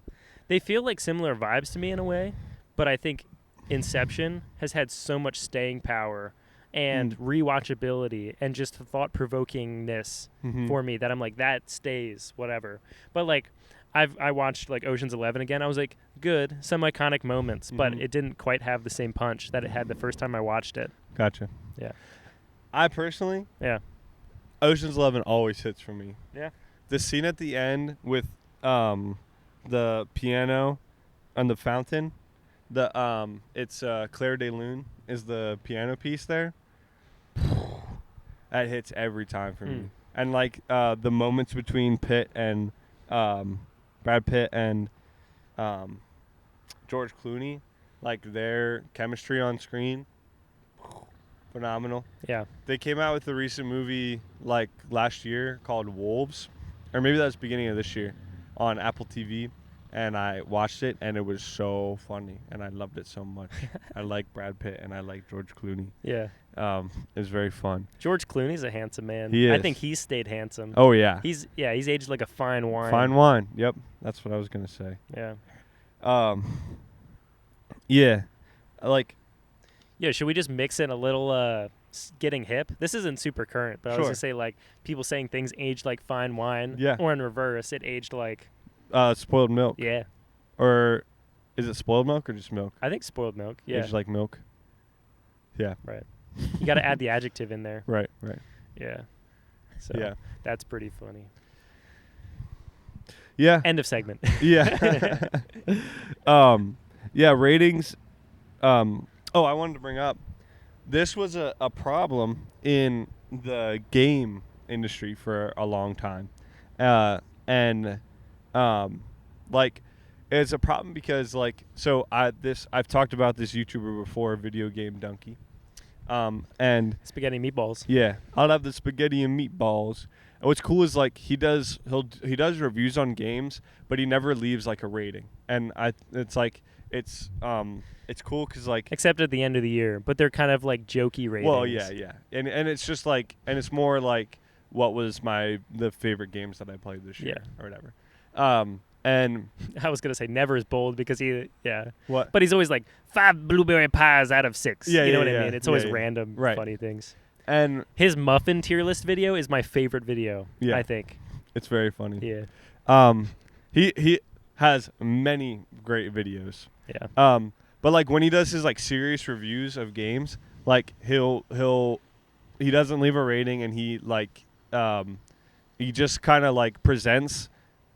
They feel like similar vibes to me in a way, but I think Inception has had so much staying power and rewatchability and just thought-provokingness for me that I'm like, that stays, whatever. But like, I watched like Ocean's 11 again. I was like, good, some iconic moments, but it didn't quite have the same punch that it had the first time I watched it. Gotcha. Yeah. I personally, Yeah. Ocean's 11 always hits for me. Yeah. the scene at the end with the piano and the fountain. It's Claire de Lune is the piano piece there. That hits every time for me. And like the moments between Brad Pitt and George Clooney, like their chemistry on screen, phenomenal. Yeah. They came out with a recent movie like last year called Wolves, or maybe that was beginning of this year, on Apple TV, and I watched it and it was so funny and I loved it so much. I like Brad Pitt and I like George Clooney. Yeah. It was very fun. George Clooney's a handsome man. He is. I think he's stayed handsome. Oh yeah. He's aged like a fine wine. Fine wine. Yep, that's what I was gonna say. Yeah. Yeah, like. Yeah, should we just mix in a little getting hip? This isn't super current, but I was Sure. going to say, like, people saying things aged like fine wine. Yeah. Or in reverse, it aged like... Spoiled milk. Yeah. Or is it spoiled milk or just milk? I think spoiled milk. Yeah. Aged like milk. Yeah. Right. You got to add the adjective in there. Right. Yeah. So Yeah. that's pretty funny. Yeah. End of segment. Yeah. Yeah, ratings. I wanted to bring up, this was a problem in the game industry for a long time. Like, it's a problem because, like, so I've talked about this YouTuber before, Video Game Donkey. And Spaghetti meatballs. yeah, I'll have the spaghetti and meatballs. And what's cool is like he does reviews on games, but he never leaves like a rating. And it's cool because like, Except at the end of the year, but they're kind of like jokey ratings. well, yeah, and it's just like, and it's more like what was the favorite games that I played this year or whatever. And I was gonna say never is bold because what? but he's always like 5 blueberry pies out of 6. Yeah, you know yeah, what yeah. I mean? It's always Yeah, yeah. random, Right. funny things. And His muffin tier list video is my favorite video. Yeah. I think. it's very funny. Yeah. He has many great videos. Yeah. But like when he does his like serious reviews of games, like he doesn't leave a rating, and he just kind of like presents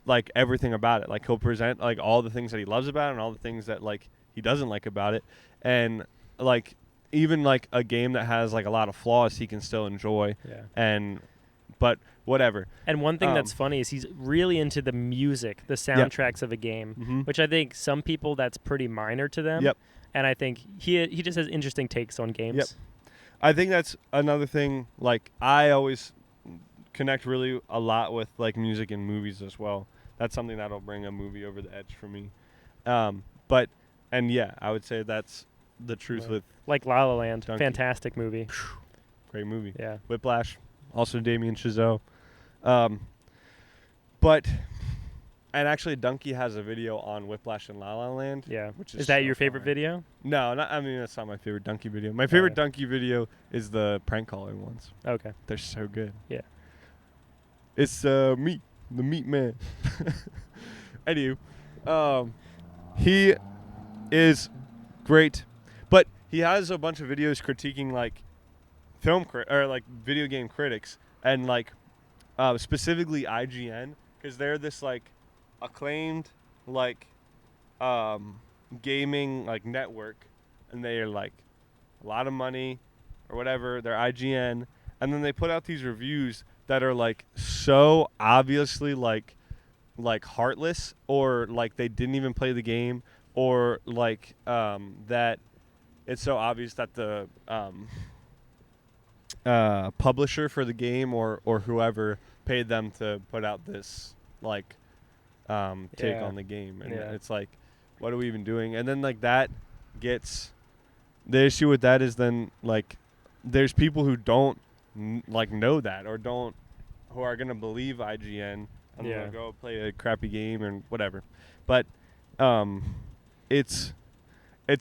like everything about it. Like he'll present like all the things that he loves about it and all the things that like he doesn't like about it, and like even like a game that has like a lot of flaws he can still enjoy. Yeah. But whatever. And one thing that's funny is he's really into the music, the soundtracks of a game, which I think some people that's pretty minor to them. Yep. And I think he just has interesting takes on games. Yep. I think that's another thing. Like I always connect really a lot with like music and movies as well. That's something that'll bring a movie over the edge for me. I would say that's the truth with like La La Land, Donkey. fantastic movie. Great movie. Yeah. Whiplash, also Damien Chazelle. And actually Donkey has a video on Whiplash and La La Land. Yeah. Which is that so your favorite fire. video? No, that's not my favorite Donkey video. My favorite Donkey video is the prank calling ones. Okay. They're so good. Yeah. It's me, the meat man. Anywho, he is great, but he has a bunch of videos critiquing like video game critics, and like specifically IGN, because they're this like acclaimed like gaming like network, and they are like a lot of money or whatever. They're IGN, and then they put out these reviews that are like so obviously like heartless, or like they didn't even play the game, or like that it's so obvious that the publisher for the game or whoever paid them to put out this like take on the game, and it's like, what are we even doing? And then like that gets, the issue with that is then like there's people who don't like know that, or who are gonna believe IGN and they'll go play a crappy game and whatever. But it's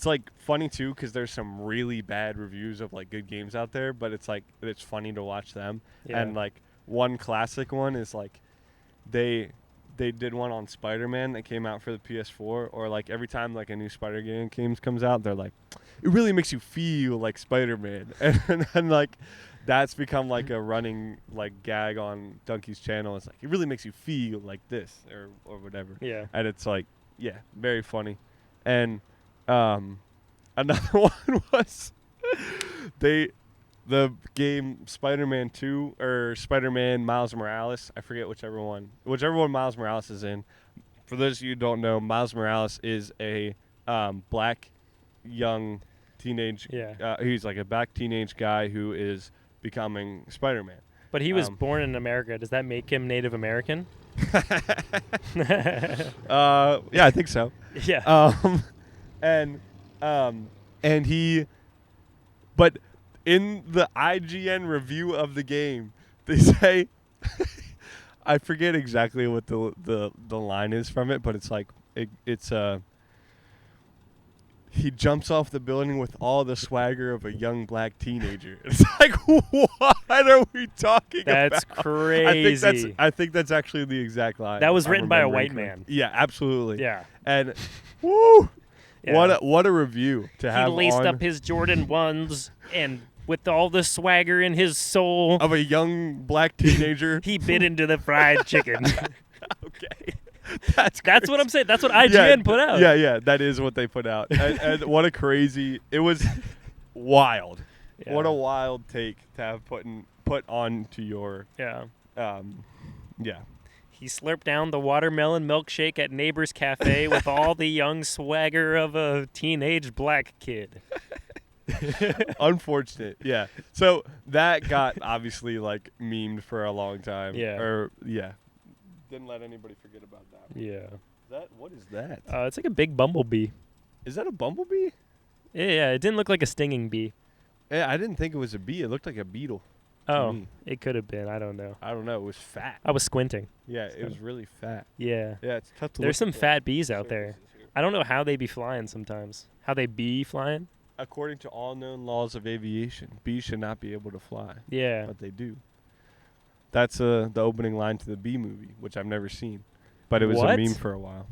like funny too, because there's some really bad reviews of like good games out there, but it's like it's funny to watch them. And like one classic one is like they did one on Spider-Man that came out for the PS4, or like every time like a new Spider-Man game comes out, they're like, it really makes you feel like Spider-Man. And like that's become like a running like gag on Donkey's channel. It's like it really makes you feel like this or whatever. Yeah. And it's like, yeah, very funny. And another one was the game Spider-Man 2 or Spider-Man Miles Morales. I forget whichever one Miles Morales is in. For those of you who don't know, Miles Morales is a black young teenage. Yeah. He's like a black teenage guy who is becoming Spider-Man. But he was born in America. Does that make him Native American? Yeah, I think so. Yeah. And he, but in the IGN review of the game, they say, I forget exactly what the line is from it, but it's like he jumps off the building with all the swagger of a young black teenager. It's like, what are we talking about? That's crazy. I think that's actually the exact line. That was written by a white man. Yeah, absolutely. Yeah. And woo, Yeah. what a review to have. He laced on up his Jordan 1s and with all the swagger in his soul of a young black teenager. he bit into the fried chicken. Okay. That's what I'm saying. That's what IGN put out. Yeah, that is what they put out. And what a crazy, it was wild. Yeah. What a wild take to have put onto your, Yeah. yeah. He slurped down the watermelon milkshake at Neighbor's Cafe with all the young swagger of a teenage black kid. Unfortunate, yeah. So that got obviously like memed for a long time. Yeah. Didn't let anybody forget about that one. Yeah. What is that? It's like a big bumblebee. Is that a bumblebee? Yeah, it didn't look like a stinging bee. Yeah, I didn't think it was a bee. It looked like a beetle. Oh, me. it could have been. I don't know. I don't know. It was fat. I was squinting. Yeah, it was really fat. Yeah. Yeah, it's tough to There's look some at the fat bees out there. surfaces here. I don't know how they be flying sometimes. How they be flying? According to all known laws of aviation, bees should not be able to fly, Yeah. but they do. That's the opening line to the Bee movie, which I've never seen, but it was What? a meme for a while.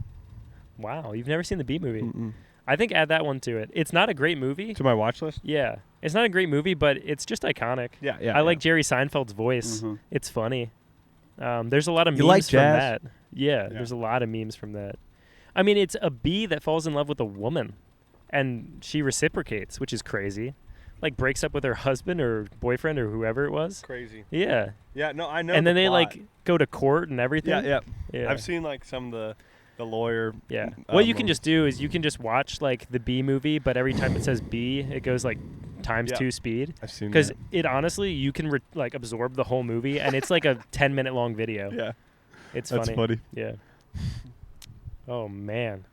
Wow, you've never seen the bee movie. Mm-mm. I think add that one to it. It's not a great movie. To my watch list? Yeah. It's not a great movie, but it's just iconic. Yeah. I like Jerry Seinfeld's voice. Mhm. It's funny. There's a lot of You memes like from jazz? that. Yeah, Yeah. there's a lot of memes from that. I mean, it's a bee that falls in love with a woman, and she reciprocates, which is crazy. Like, breaks up with her husband or boyfriend or whoever it was. Crazy. Yeah. Yeah, no, I know. And then the they, plot. like, go to court and everything. Yeah. Yeah. I've seen like some of the lawyer. Yeah. What you can just do is you can just watch, like, the bee movie, but every time it says bee, it goes, like, times 2 speed. I've seen Because that. it honestly, you can, like, absorb the whole movie, and it's like a 10-minute long video. Yeah. It's That's funny. Yeah. Oh, man.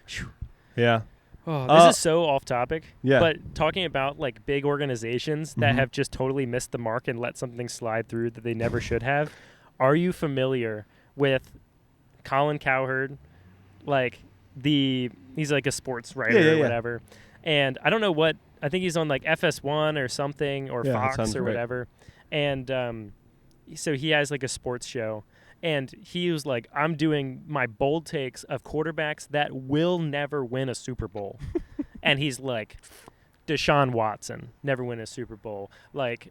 Phew. Yeah. Oh, this is so off topic. Yeah. But talking about like big organizations that Mhm. have just totally missed the mark and let something slide through that they never should have. Are you familiar with Colin Cowherd? Like he's like a sports writer Yeah. or whatever. And I don't know what, I think he's on like FS1 or something or Yeah, that Fox sounds or right. whatever. And so he has like a sports show. And he was like, I'm doing my bold takes of quarterbacks that will never win a Super Bowl. And he's like, Deshaun Watson, never win a Super Bowl. Like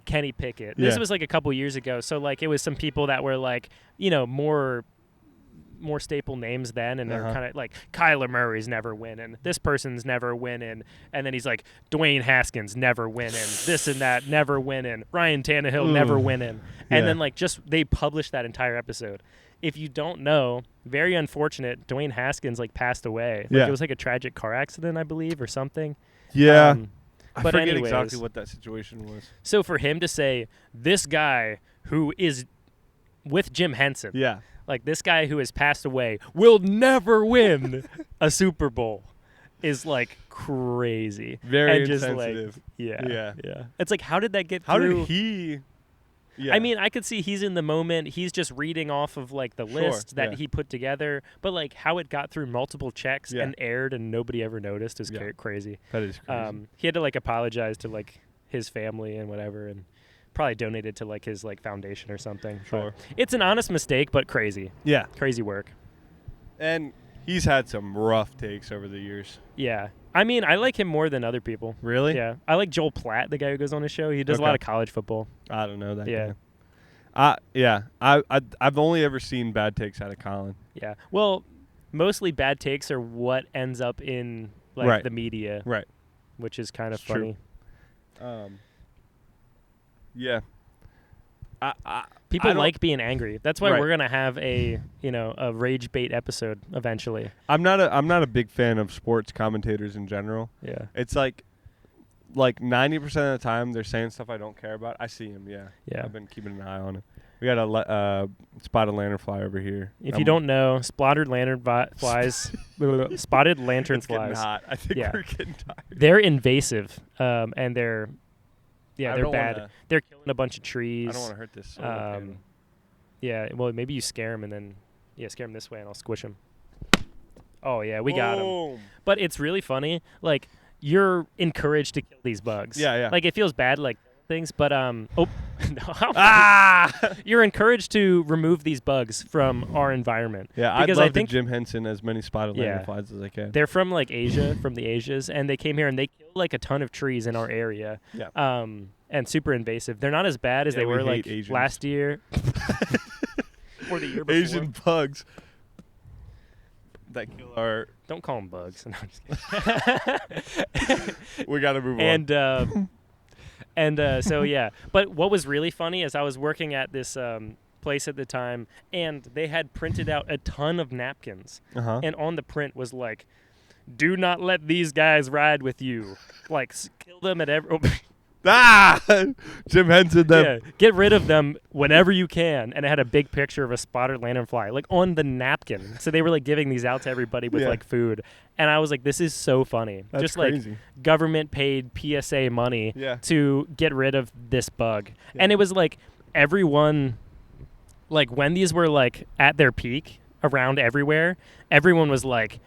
Kenny Pickett. This Yeah. was like a couple years ago. So like it was some people that were like, you know, more staple names then, and they're kind of like Kyler Murray's never winning, this person's never winning, and then he's like Dwayne Haskins never winning, this and that never winning, Ryan Tannehill never winning, and then like just they published that entire episode. If you don't know, very unfortunate, Dwayne Haskins like passed away. Like, it was like a tragic car accident, I believe, or something. Yeah. I but forget anyways, exactly what that situation was. so for him to say this guy who is with Jim Henson, Yeah. like this guy who has passed away will never win a Super Bowl is like crazy. Very and just insensitive. like yeah. Yeah. It's like, how did that get How through? did he? Yeah. I mean, I could see he's in the moment. He's just reading off of like the list that yeah. he put together, but like how it got through multiple checks Yeah. and aired and nobody ever noticed is Yeah. crazy. that is crazy. He had to like apologize to like his family and whatever, and probably donated to like his like foundation or something. Sure. But it's an honest mistake, but crazy Yeah. work. And he's had some rough takes over the years. Yeah. I mean, I like him more than other people. Really? Yeah. I like Joel Platt, the guy who goes on his show. He does a lot of college football. I don't know that Yeah. guy. I've only ever seen bad takes out of Colin. Yeah. Well, mostly bad takes are what ends up in like the media. Right. Which is kind of It's funny. True. Yeah. People like being angry. That's why Right. we're gonna have a rage bait episode eventually. I'm not a big fan of sports commentators in general. Yeah. It's like 90% of the time they're saying stuff I don't care about. I see them. Yeah. Yeah. I've been keeping an eye on it. We got a spotted lanternfly over here. If you don't know, spotted lanternflies, spotted lanternflies. It's getting hot. I think we're getting tired. They're invasive, and they're bad. They're killing a bunch of trees. I don't want to hurt this solar panel. Yeah, well, maybe you scare them and then scare them this way, and I'll squish them. Oh yeah, we got them. But it's really funny. Like you're encouraged to kill these bugs. Yeah. Like it feels bad, like things, but you're encouraged to remove these bugs from our environment. Yeah, because I'd love I think to Jim Henson as many spotted lanternflies as I can. They're from like Asia, from the Asias, and they came here and they killed like a ton of trees in our area. Yeah. And super invasive. They're not as bad as they were like Asians. last year or the year before. Asian bugs that kill our. Don't call them bugs. No, I'm just kidding. We got to move on. So yeah, but what was really funny is I was working at this place at the time, and they had printed out a ton of napkins, and on the print was like, "Do not let these guys ride with you. Like, kill them at every." Jim Henson. Yeah, get rid of them whenever you can, and it had a big picture of a spotted lanternfly, like on the napkin. So they were like giving these out to everybody with like food, and I was like, "This is so funny." That's just crazy. like government paid PSA money to get rid of this bug, and it was like everyone, like when these were like at their peak around everywhere, everyone was like,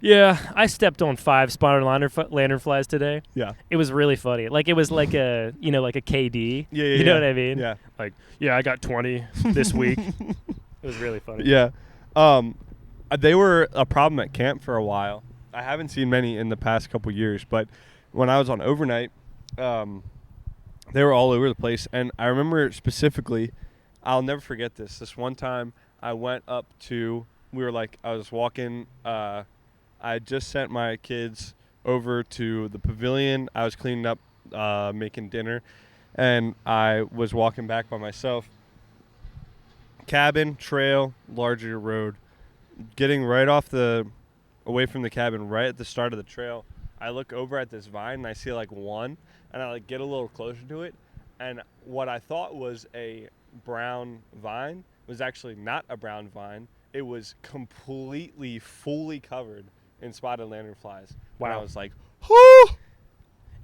"Yeah, I stepped on 5 spotted lanternflies today." Yeah. It was really funny. Like, it was like a, like a KD. Yeah. You know what I mean? Yeah. Like, I got 20 this week. It was really funny. Yeah. They were a problem at camp for a while. I haven't seen many in the past couple years, but when I was on overnight, they were all over the place. And I remember specifically, I'll never forget this. This one time I went up to, I was walking, I had just sent my kids over to the pavilion. I was cleaning up, making dinner, and I was walking back by myself. Cabin, trail, larger road. Getting away from the cabin, right at the start of the trail, I look over at this vine, and I see like one, and I get a little closer to it, and what I thought was a brown vine was actually not a brown vine. It was completely, fully covered in spotted lanternflies. Wow. And I was like, whoo!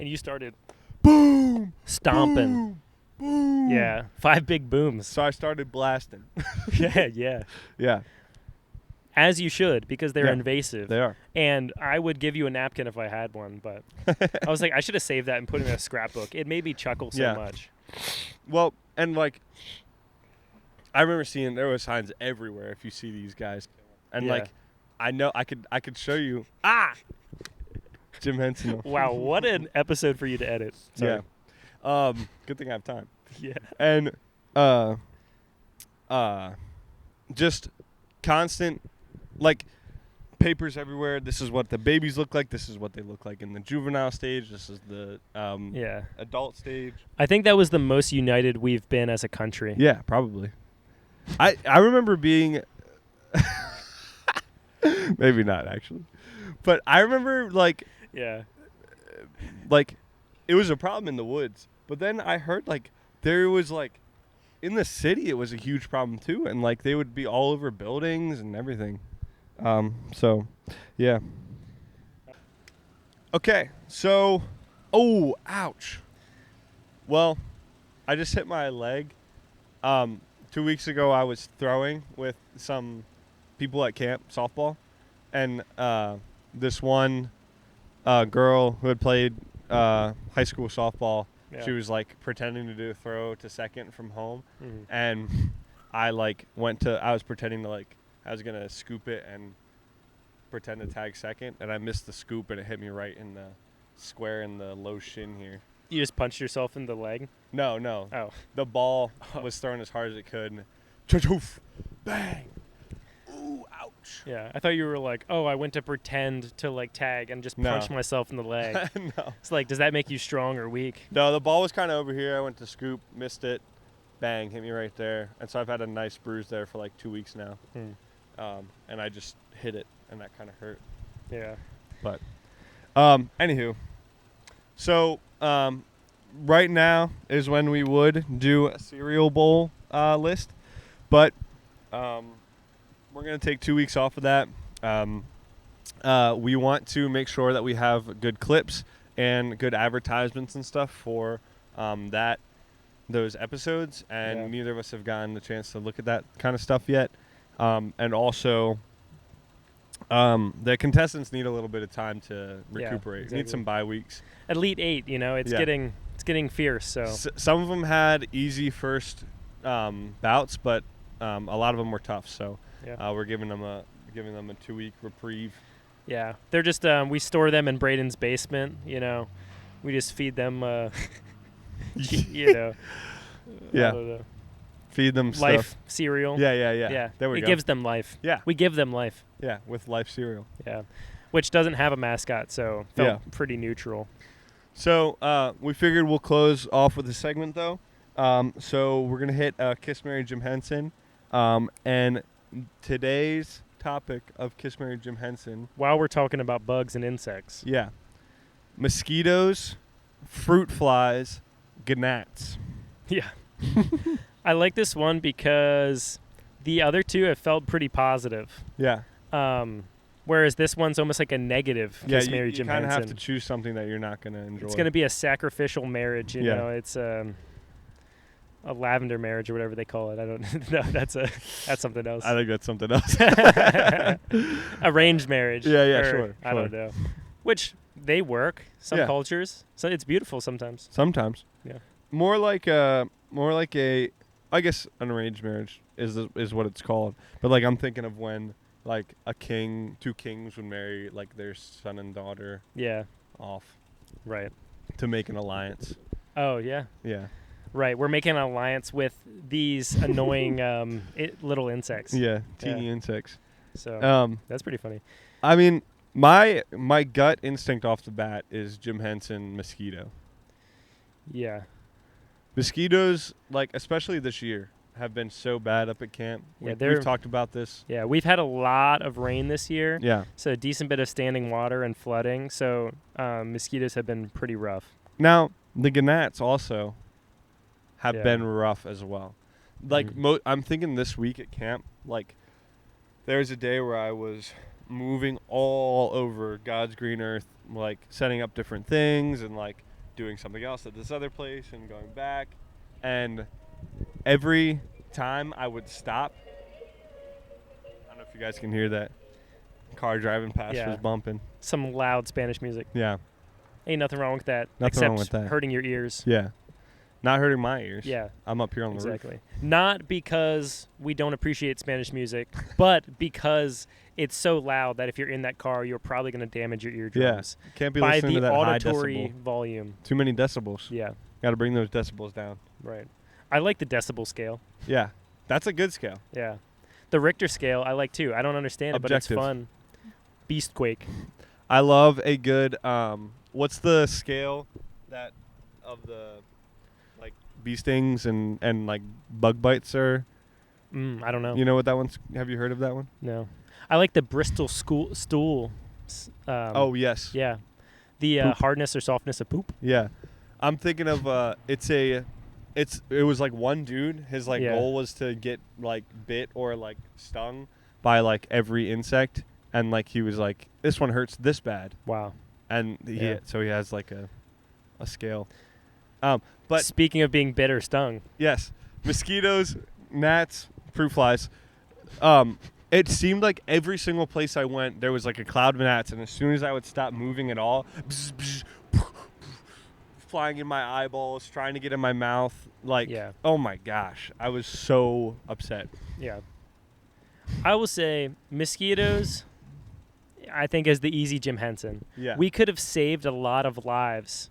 And you started Boom! stomping. Boom! Boom! Yeah. 5 big booms. So I started blasting. Yeah. Yeah. As you should, because they're invasive. They are. And I would give you a napkin if I had one, but I was like, I should have saved that and put it in a scrapbook. It made me chuckle so much. Well, and I remember seeing there were signs everywhere if you see these guys. And I know I could show you Jim Henson. Wow, what an episode for you to edit. Sorry. Yeah. Good thing I have time. Yeah. And just constant papers everywhere. This is what the babies look like. This is what they look like in the juvenile stage. This is the adult stage. I think that was the most united we've been as a country. Yeah, probably. I remember being maybe not actually. But I remember it was a problem in the woods. But then I heard there was in the city it was a huge problem too, and they would be all over buildings and everything. So yeah. Okay, so ouch. Well, I just hit my leg. 2 weeks ago I was throwing with some people at camp softball, and this one girl who had played high school softball, she was pretending to do a throw to second from home, and I was pretending to I was gonna scoop it and pretend to tag second, and I missed the scoop, and it hit me right in the square in the low shin here. You just punched yourself in the leg? No. Oh. The ball was thrown as hard as it could, and cha-choof, bang. Ooh, ouch. Yeah, I thought you were like, oh, I went to pretend to like tag and just punched myself in the leg. No. It's like, does that make you strong or weak? No, the ball was kind of over here. I went to scoop, missed it, bang, hit me right there. And so I've had a nice bruise there for like 2 weeks now. And I just hit it, and that kind of hurt. Yeah. But, anywho, so right now is when we would do a cereal bowl list, but we're going to take 2 weeks off of that. We want to make sure that we have good clips and good advertisements and stuff for those episodes, and neither of us have gotten the chance to look at that kind of stuff yet. And also, the contestants need a little bit of time to recuperate. Exactly. Need some bye weeks. Elite 8, it's getting fierce. So some of them had easy first bouts, but a lot of them were tough. So we're giving them a 2 week reprieve. Yeah, they're just we store them in Braden's basement. We just feed them. Yeah. Feed them life stuff. cereal. Yeah. There we go. It gives them life. Yeah. We give them life. Yeah, with life cereal. Yeah, which doesn't have a mascot, so felt pretty neutral. So we figured we'll close off with a segment, though. So we're going to hit Kiss, Marry, Jim Henson. And today's topic of Kiss, Marry, Jim Henson. While we're talking about bugs and insects. Yeah. Mosquitoes, fruit flies, gnats. Yeah. I like this one because the other two have felt pretty positive. Yeah. Whereas this one's almost like a negative Kiss, Marry, Jim Henson. You kind of have to choose something that you're not going to enjoy. It's going to be a sacrificial marriage, you know. It's a lavender marriage or whatever they call it. I don't know. That's something else. I think that's something else. Arranged marriage. Yeah, sure. I don't know. Which they work. Some cultures. So it's beautiful sometimes. Sometimes. Yeah. More like a I guess an arranged marriage is what it's called. But like I'm thinking of when like two kings would marry like their son and daughter. Yeah. Off. Right. To make an alliance. Oh yeah. Yeah. Right. We're making an alliance with these annoying little insects. Yeah. Teeny insects. So that's pretty funny. I mean, my gut instinct off the bat is Jim Henson mosquito. Yeah. Mosquitoes, like especially this year, have been so bad up at camp. Yeah, we've talked about this. Yeah, we've had a lot of rain this year. Yeah. So a decent bit of standing water and flooding. So mosquitoes have been pretty rough. Now, the gnats also have been rough as well. Like I'm thinking this week at camp, like there was a day where I was moving all over God's green earth, like setting up different things and like doing something else at this other place and going back. And every time I would stop, I don't know if you guys can hear that car driving past was bumping. Some loud Spanish music. Yeah. Ain't nothing wrong with that. Nothing wrong with that. Hurting your ears. Yeah. Not hurting my ears. Yeah. I'm up here on the roof. Exactly. Not because we don't appreciate Spanish music, but because it's so loud that if you're in that car, you're probably going to damage your eardrums. Yeah. Can't be listening to that high decibel. By the auditory volume. Too many decibels. Yeah. Got to bring those decibels down. Right. I like the decibel scale. Yeah. That's a good scale. Yeah. The Richter scale I like too. I don't understand Objective. it, but it's fun. Beastquake. I love a good what's the scale that of the like bee stings and like bug bites are? I don't know. You know what that one's? Have you heard of that one? No. I like the Bristol stool. Oh yes. Yeah. The hardness or softness of poop. Yeah. I'm thinking of it was like one dude, his like goal was to get like bit or like stung by like every insect, and like he was like, this one hurts this bad. Wow. And so he has like a scale. But speaking of being bit or stung. Yes. Mosquitoes, gnats, fruit flies. It seemed like every single place I went, there was like a cloud of gnats, and as soon as I would stop moving at all, bzz, bzz, flying in my eyeballs, trying to get in my mouth. Like, oh my gosh, I was so upset. Yeah. I will say mosquitoes, I think, is the easy Jim Henson. Yeah. We could have saved a lot of lives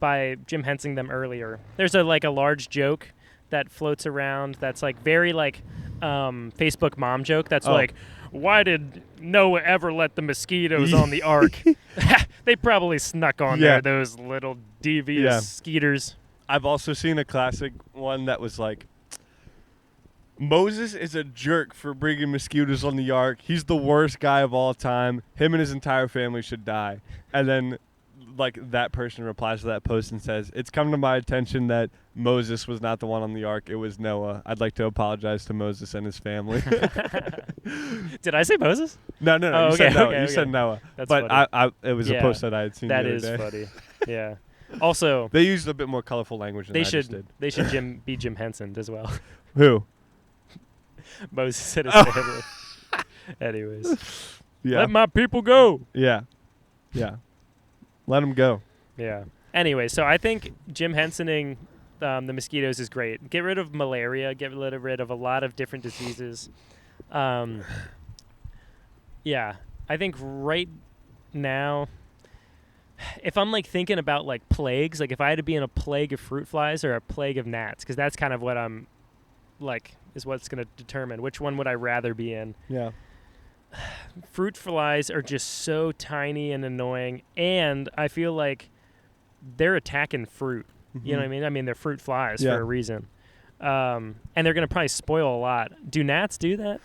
by Jim Hensing them earlier. There's a large joke that floats around that's like very like Facebook mom joke that's like, why did Noah ever let the mosquitoes on the ark? They probably snuck on there, those little devious skeeters. I've also seen a classic one that was like, Moses is a jerk for bringing mosquitoes on the ark. He's the worst guy of all time. Him and his entire family should die. And then like that person replies to that post and says, it's come to my attention that Moses was not the one on the ark. It was Noah. I'd like to apologize to Moses and his family. Did I say Moses? No. Oh, you okay, said Noah. okay, You okay. said Noah. That's but funny. it was a post that I had seen the other day. That is funny. Yeah. Also, they used a bit more colorful language than I just did. They should be Jim Henson as well. Who? Moses and his family. Anyways. Yeah. Let my people go. Yeah. Let them go. Yeah. Anyway, so I think Jim Hensoning the mosquitoes is great. Get rid of malaria. Get rid of a lot of different diseases. Yeah. I think right now, if I'm like thinking about like plagues, like if I had to be in a plague of fruit flies or a plague of gnats, because that's kind of what I'm like is what's going to determine which one would I rather be in. Yeah. Fruit flies are just so tiny and annoying, and I feel like they're attacking fruit. Mm-hmm. You know what I mean? I mean, they're fruit flies for a reason. And they're going to probably spoil a lot. Do gnats do that?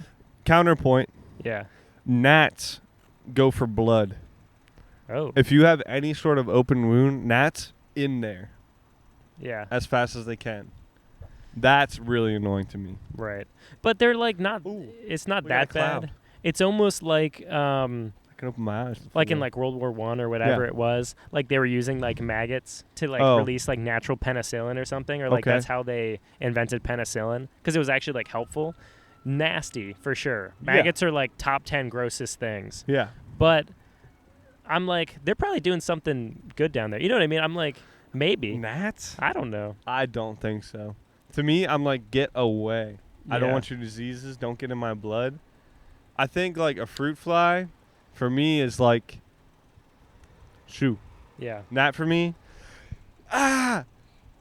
Counterpoint. Yeah. Gnats go for blood. Oh. If you have any sort of open wound, gnats in there. Yeah. As fast as they can. That's really annoying to me. Right. But they're like not, it's not that bad. It's almost like, I can open my eyes. like in like World War I or whatever it was, like they were using like maggots to like release like natural penicillin or something, or like that's how they invented penicillin, because it was actually like helpful. Nasty for sure. Maggots are like top 10 grossest things. Yeah. But I'm like, they're probably doing something good down there. You know what I mean? I'm like, maybe. Gnats? I don't know. I don't think so. To me, I'm like, get away. Yeah. I don't want your diseases. Don't get in my blood. I think like a fruit fly for me is like, shoo. Yeah. Gnat for me, get out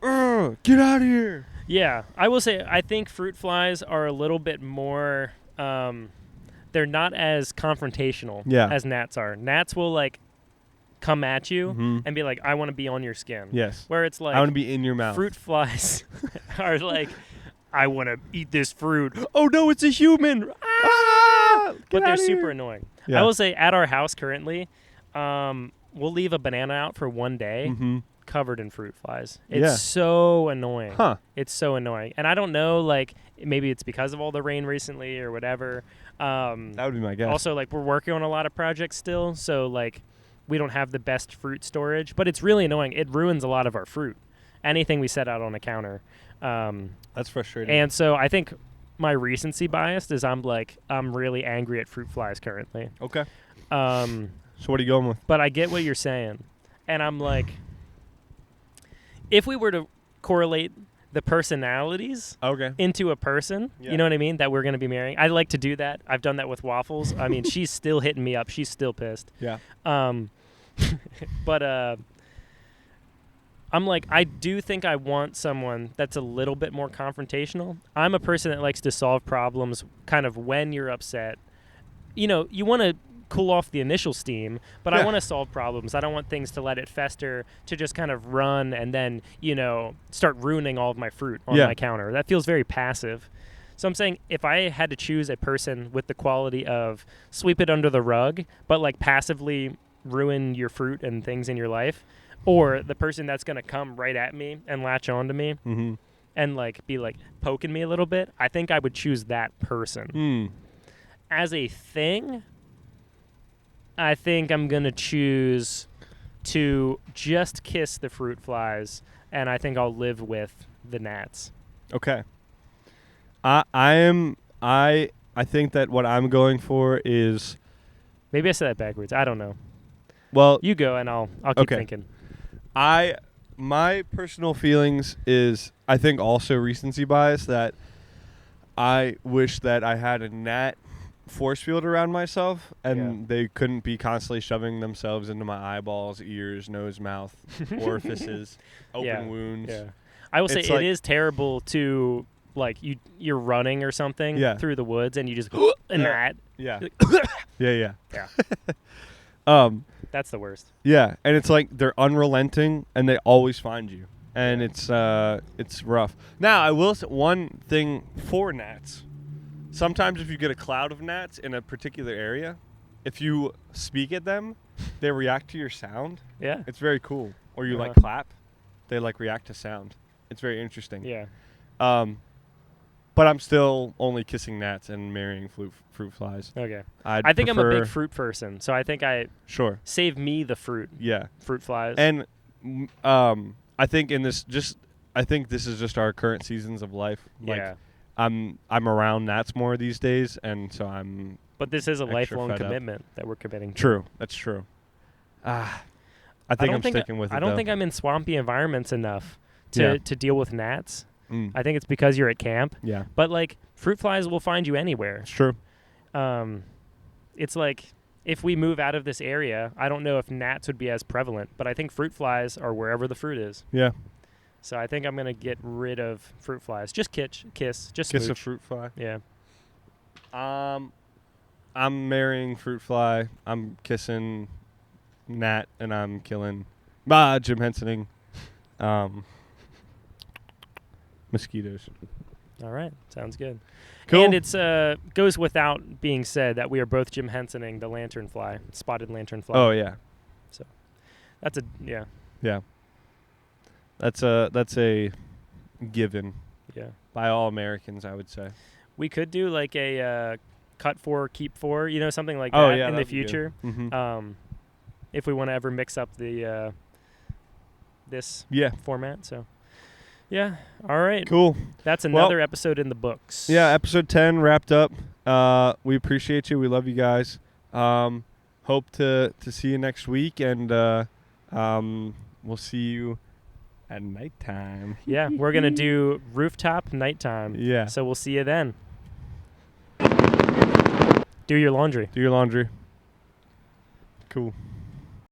of here. Yeah. I will say, I think fruit flies are a little bit more, they're not as confrontational as gnats are. Gnats will like come at you and be like, I want to be on your skin. Yes. Where it's like, I want to be in your mouth. Fruit flies are like, I want to eat this fruit. Oh no, it's a human. But they're super annoying. Yeah. I will say at our house currently, we'll leave a banana out for one day covered in fruit flies. It's so annoying. Huh. It's so annoying. And I don't know, like, maybe it's because of all the rain recently or whatever. That would be my guess. Also, like, we're working on a lot of projects still, so, like, we don't have the best fruit storage. But it's really annoying. It ruins a lot of our fruit. Anything we set out on a counter. That's frustrating. And so I think my recency bias is I'm really angry at fruit flies currently. Okay. So what are you going with? But I get what you're saying. And I'm like, if we were to correlate the personalities into a person, you know what I mean, that we're going to be marrying. I like to do that. I've done that with Waffles. I mean, she's still hitting me up. She's still pissed. Yeah. But I'm like, I do think I want someone that's a little bit more confrontational. I'm a person that likes to solve problems kind of when you're upset. You know, you want to cool off the initial steam, but I want to solve problems. I don't want things to let it fester, to just kind of run and then, you know, start ruining all of my fruit on my counter. That feels very passive. So I'm saying if I had to choose a person with the quality of sweep it under the rug, but like passively ruin your fruit and things in your life, or the person that's going to come right at me and latch on to me and like be like poking me a little bit, I think I would choose that person. As a thing, I think I'm going to choose to just kiss the fruit flies, and I think I'll live with the gnats. Okay. I think that what I'm going for is... Maybe I said that backwards. I don't know. Well, you go, and I'll keep thinking. My personal feelings is, I think, also recency bias, that I wish that I had a gnat force field around myself, and they couldn't be constantly shoving themselves into my eyeballs, ears, nose, mouth, orifices, open wounds. Yeah. I will say it is terrible to, like, you're running or something through the woods and you just and that. Yeah. Yeah. That's the worst. Yeah, and it's like they're unrelenting and they always find you. And it's rough. Now, I will say one thing for gnats. Sometimes if you get a cloud of gnats in a particular area, if you speak at them, they react to your sound. Yeah. It's very cool. Or you like clap, they like react to sound. It's very interesting. Yeah. But I'm still only kissing gnats and marrying fruit flies. Okay. I think I'm a big fruit person, so I think save me the fruit. Yeah. Fruit flies. And I think I think this is just our current seasons of life. Like, I'm around gnats more these days, and so I'm. But this is a lifelong commitment that we're committing to. True, that's true. I think I'm sticking with it. I don't think I'm in swampy environments enough to deal with gnats. I think it's because you're at camp. Yeah. But like fruit flies will find you anywhere. It's true. It's like if we move out of this area, I don't know if gnats would be as prevalent, but I think fruit flies are wherever the fruit is. Yeah. So I think I'm going to get rid of fruit flies. Just kiss, just kiss smooch. a fruit fly. Yeah. I'm marrying fruit fly. I'm kissing gnat, and I'm killing Jim Hensoning mosquitoes. All right. Sounds good. Cool. And it's goes without being said that we are both Jim Hensoning the lanternfly, spotted lanternfly. Oh yeah. So that's Yeah. That's a given. Yeah. By all Americans, I would say. We could do like a cut for, keep for, something like that in the future. Mm-hmm. If we want to ever mix up the this format. So yeah. All right. Cool. That's another episode in the books. Yeah, episode 10 wrapped up. We appreciate you. We love you guys. Hope to see you next week, and we'll see you at nighttime. Yeah, we're going to do rooftop nighttime. Yeah. So we'll see you then. Do your laundry. Do your laundry. Cool.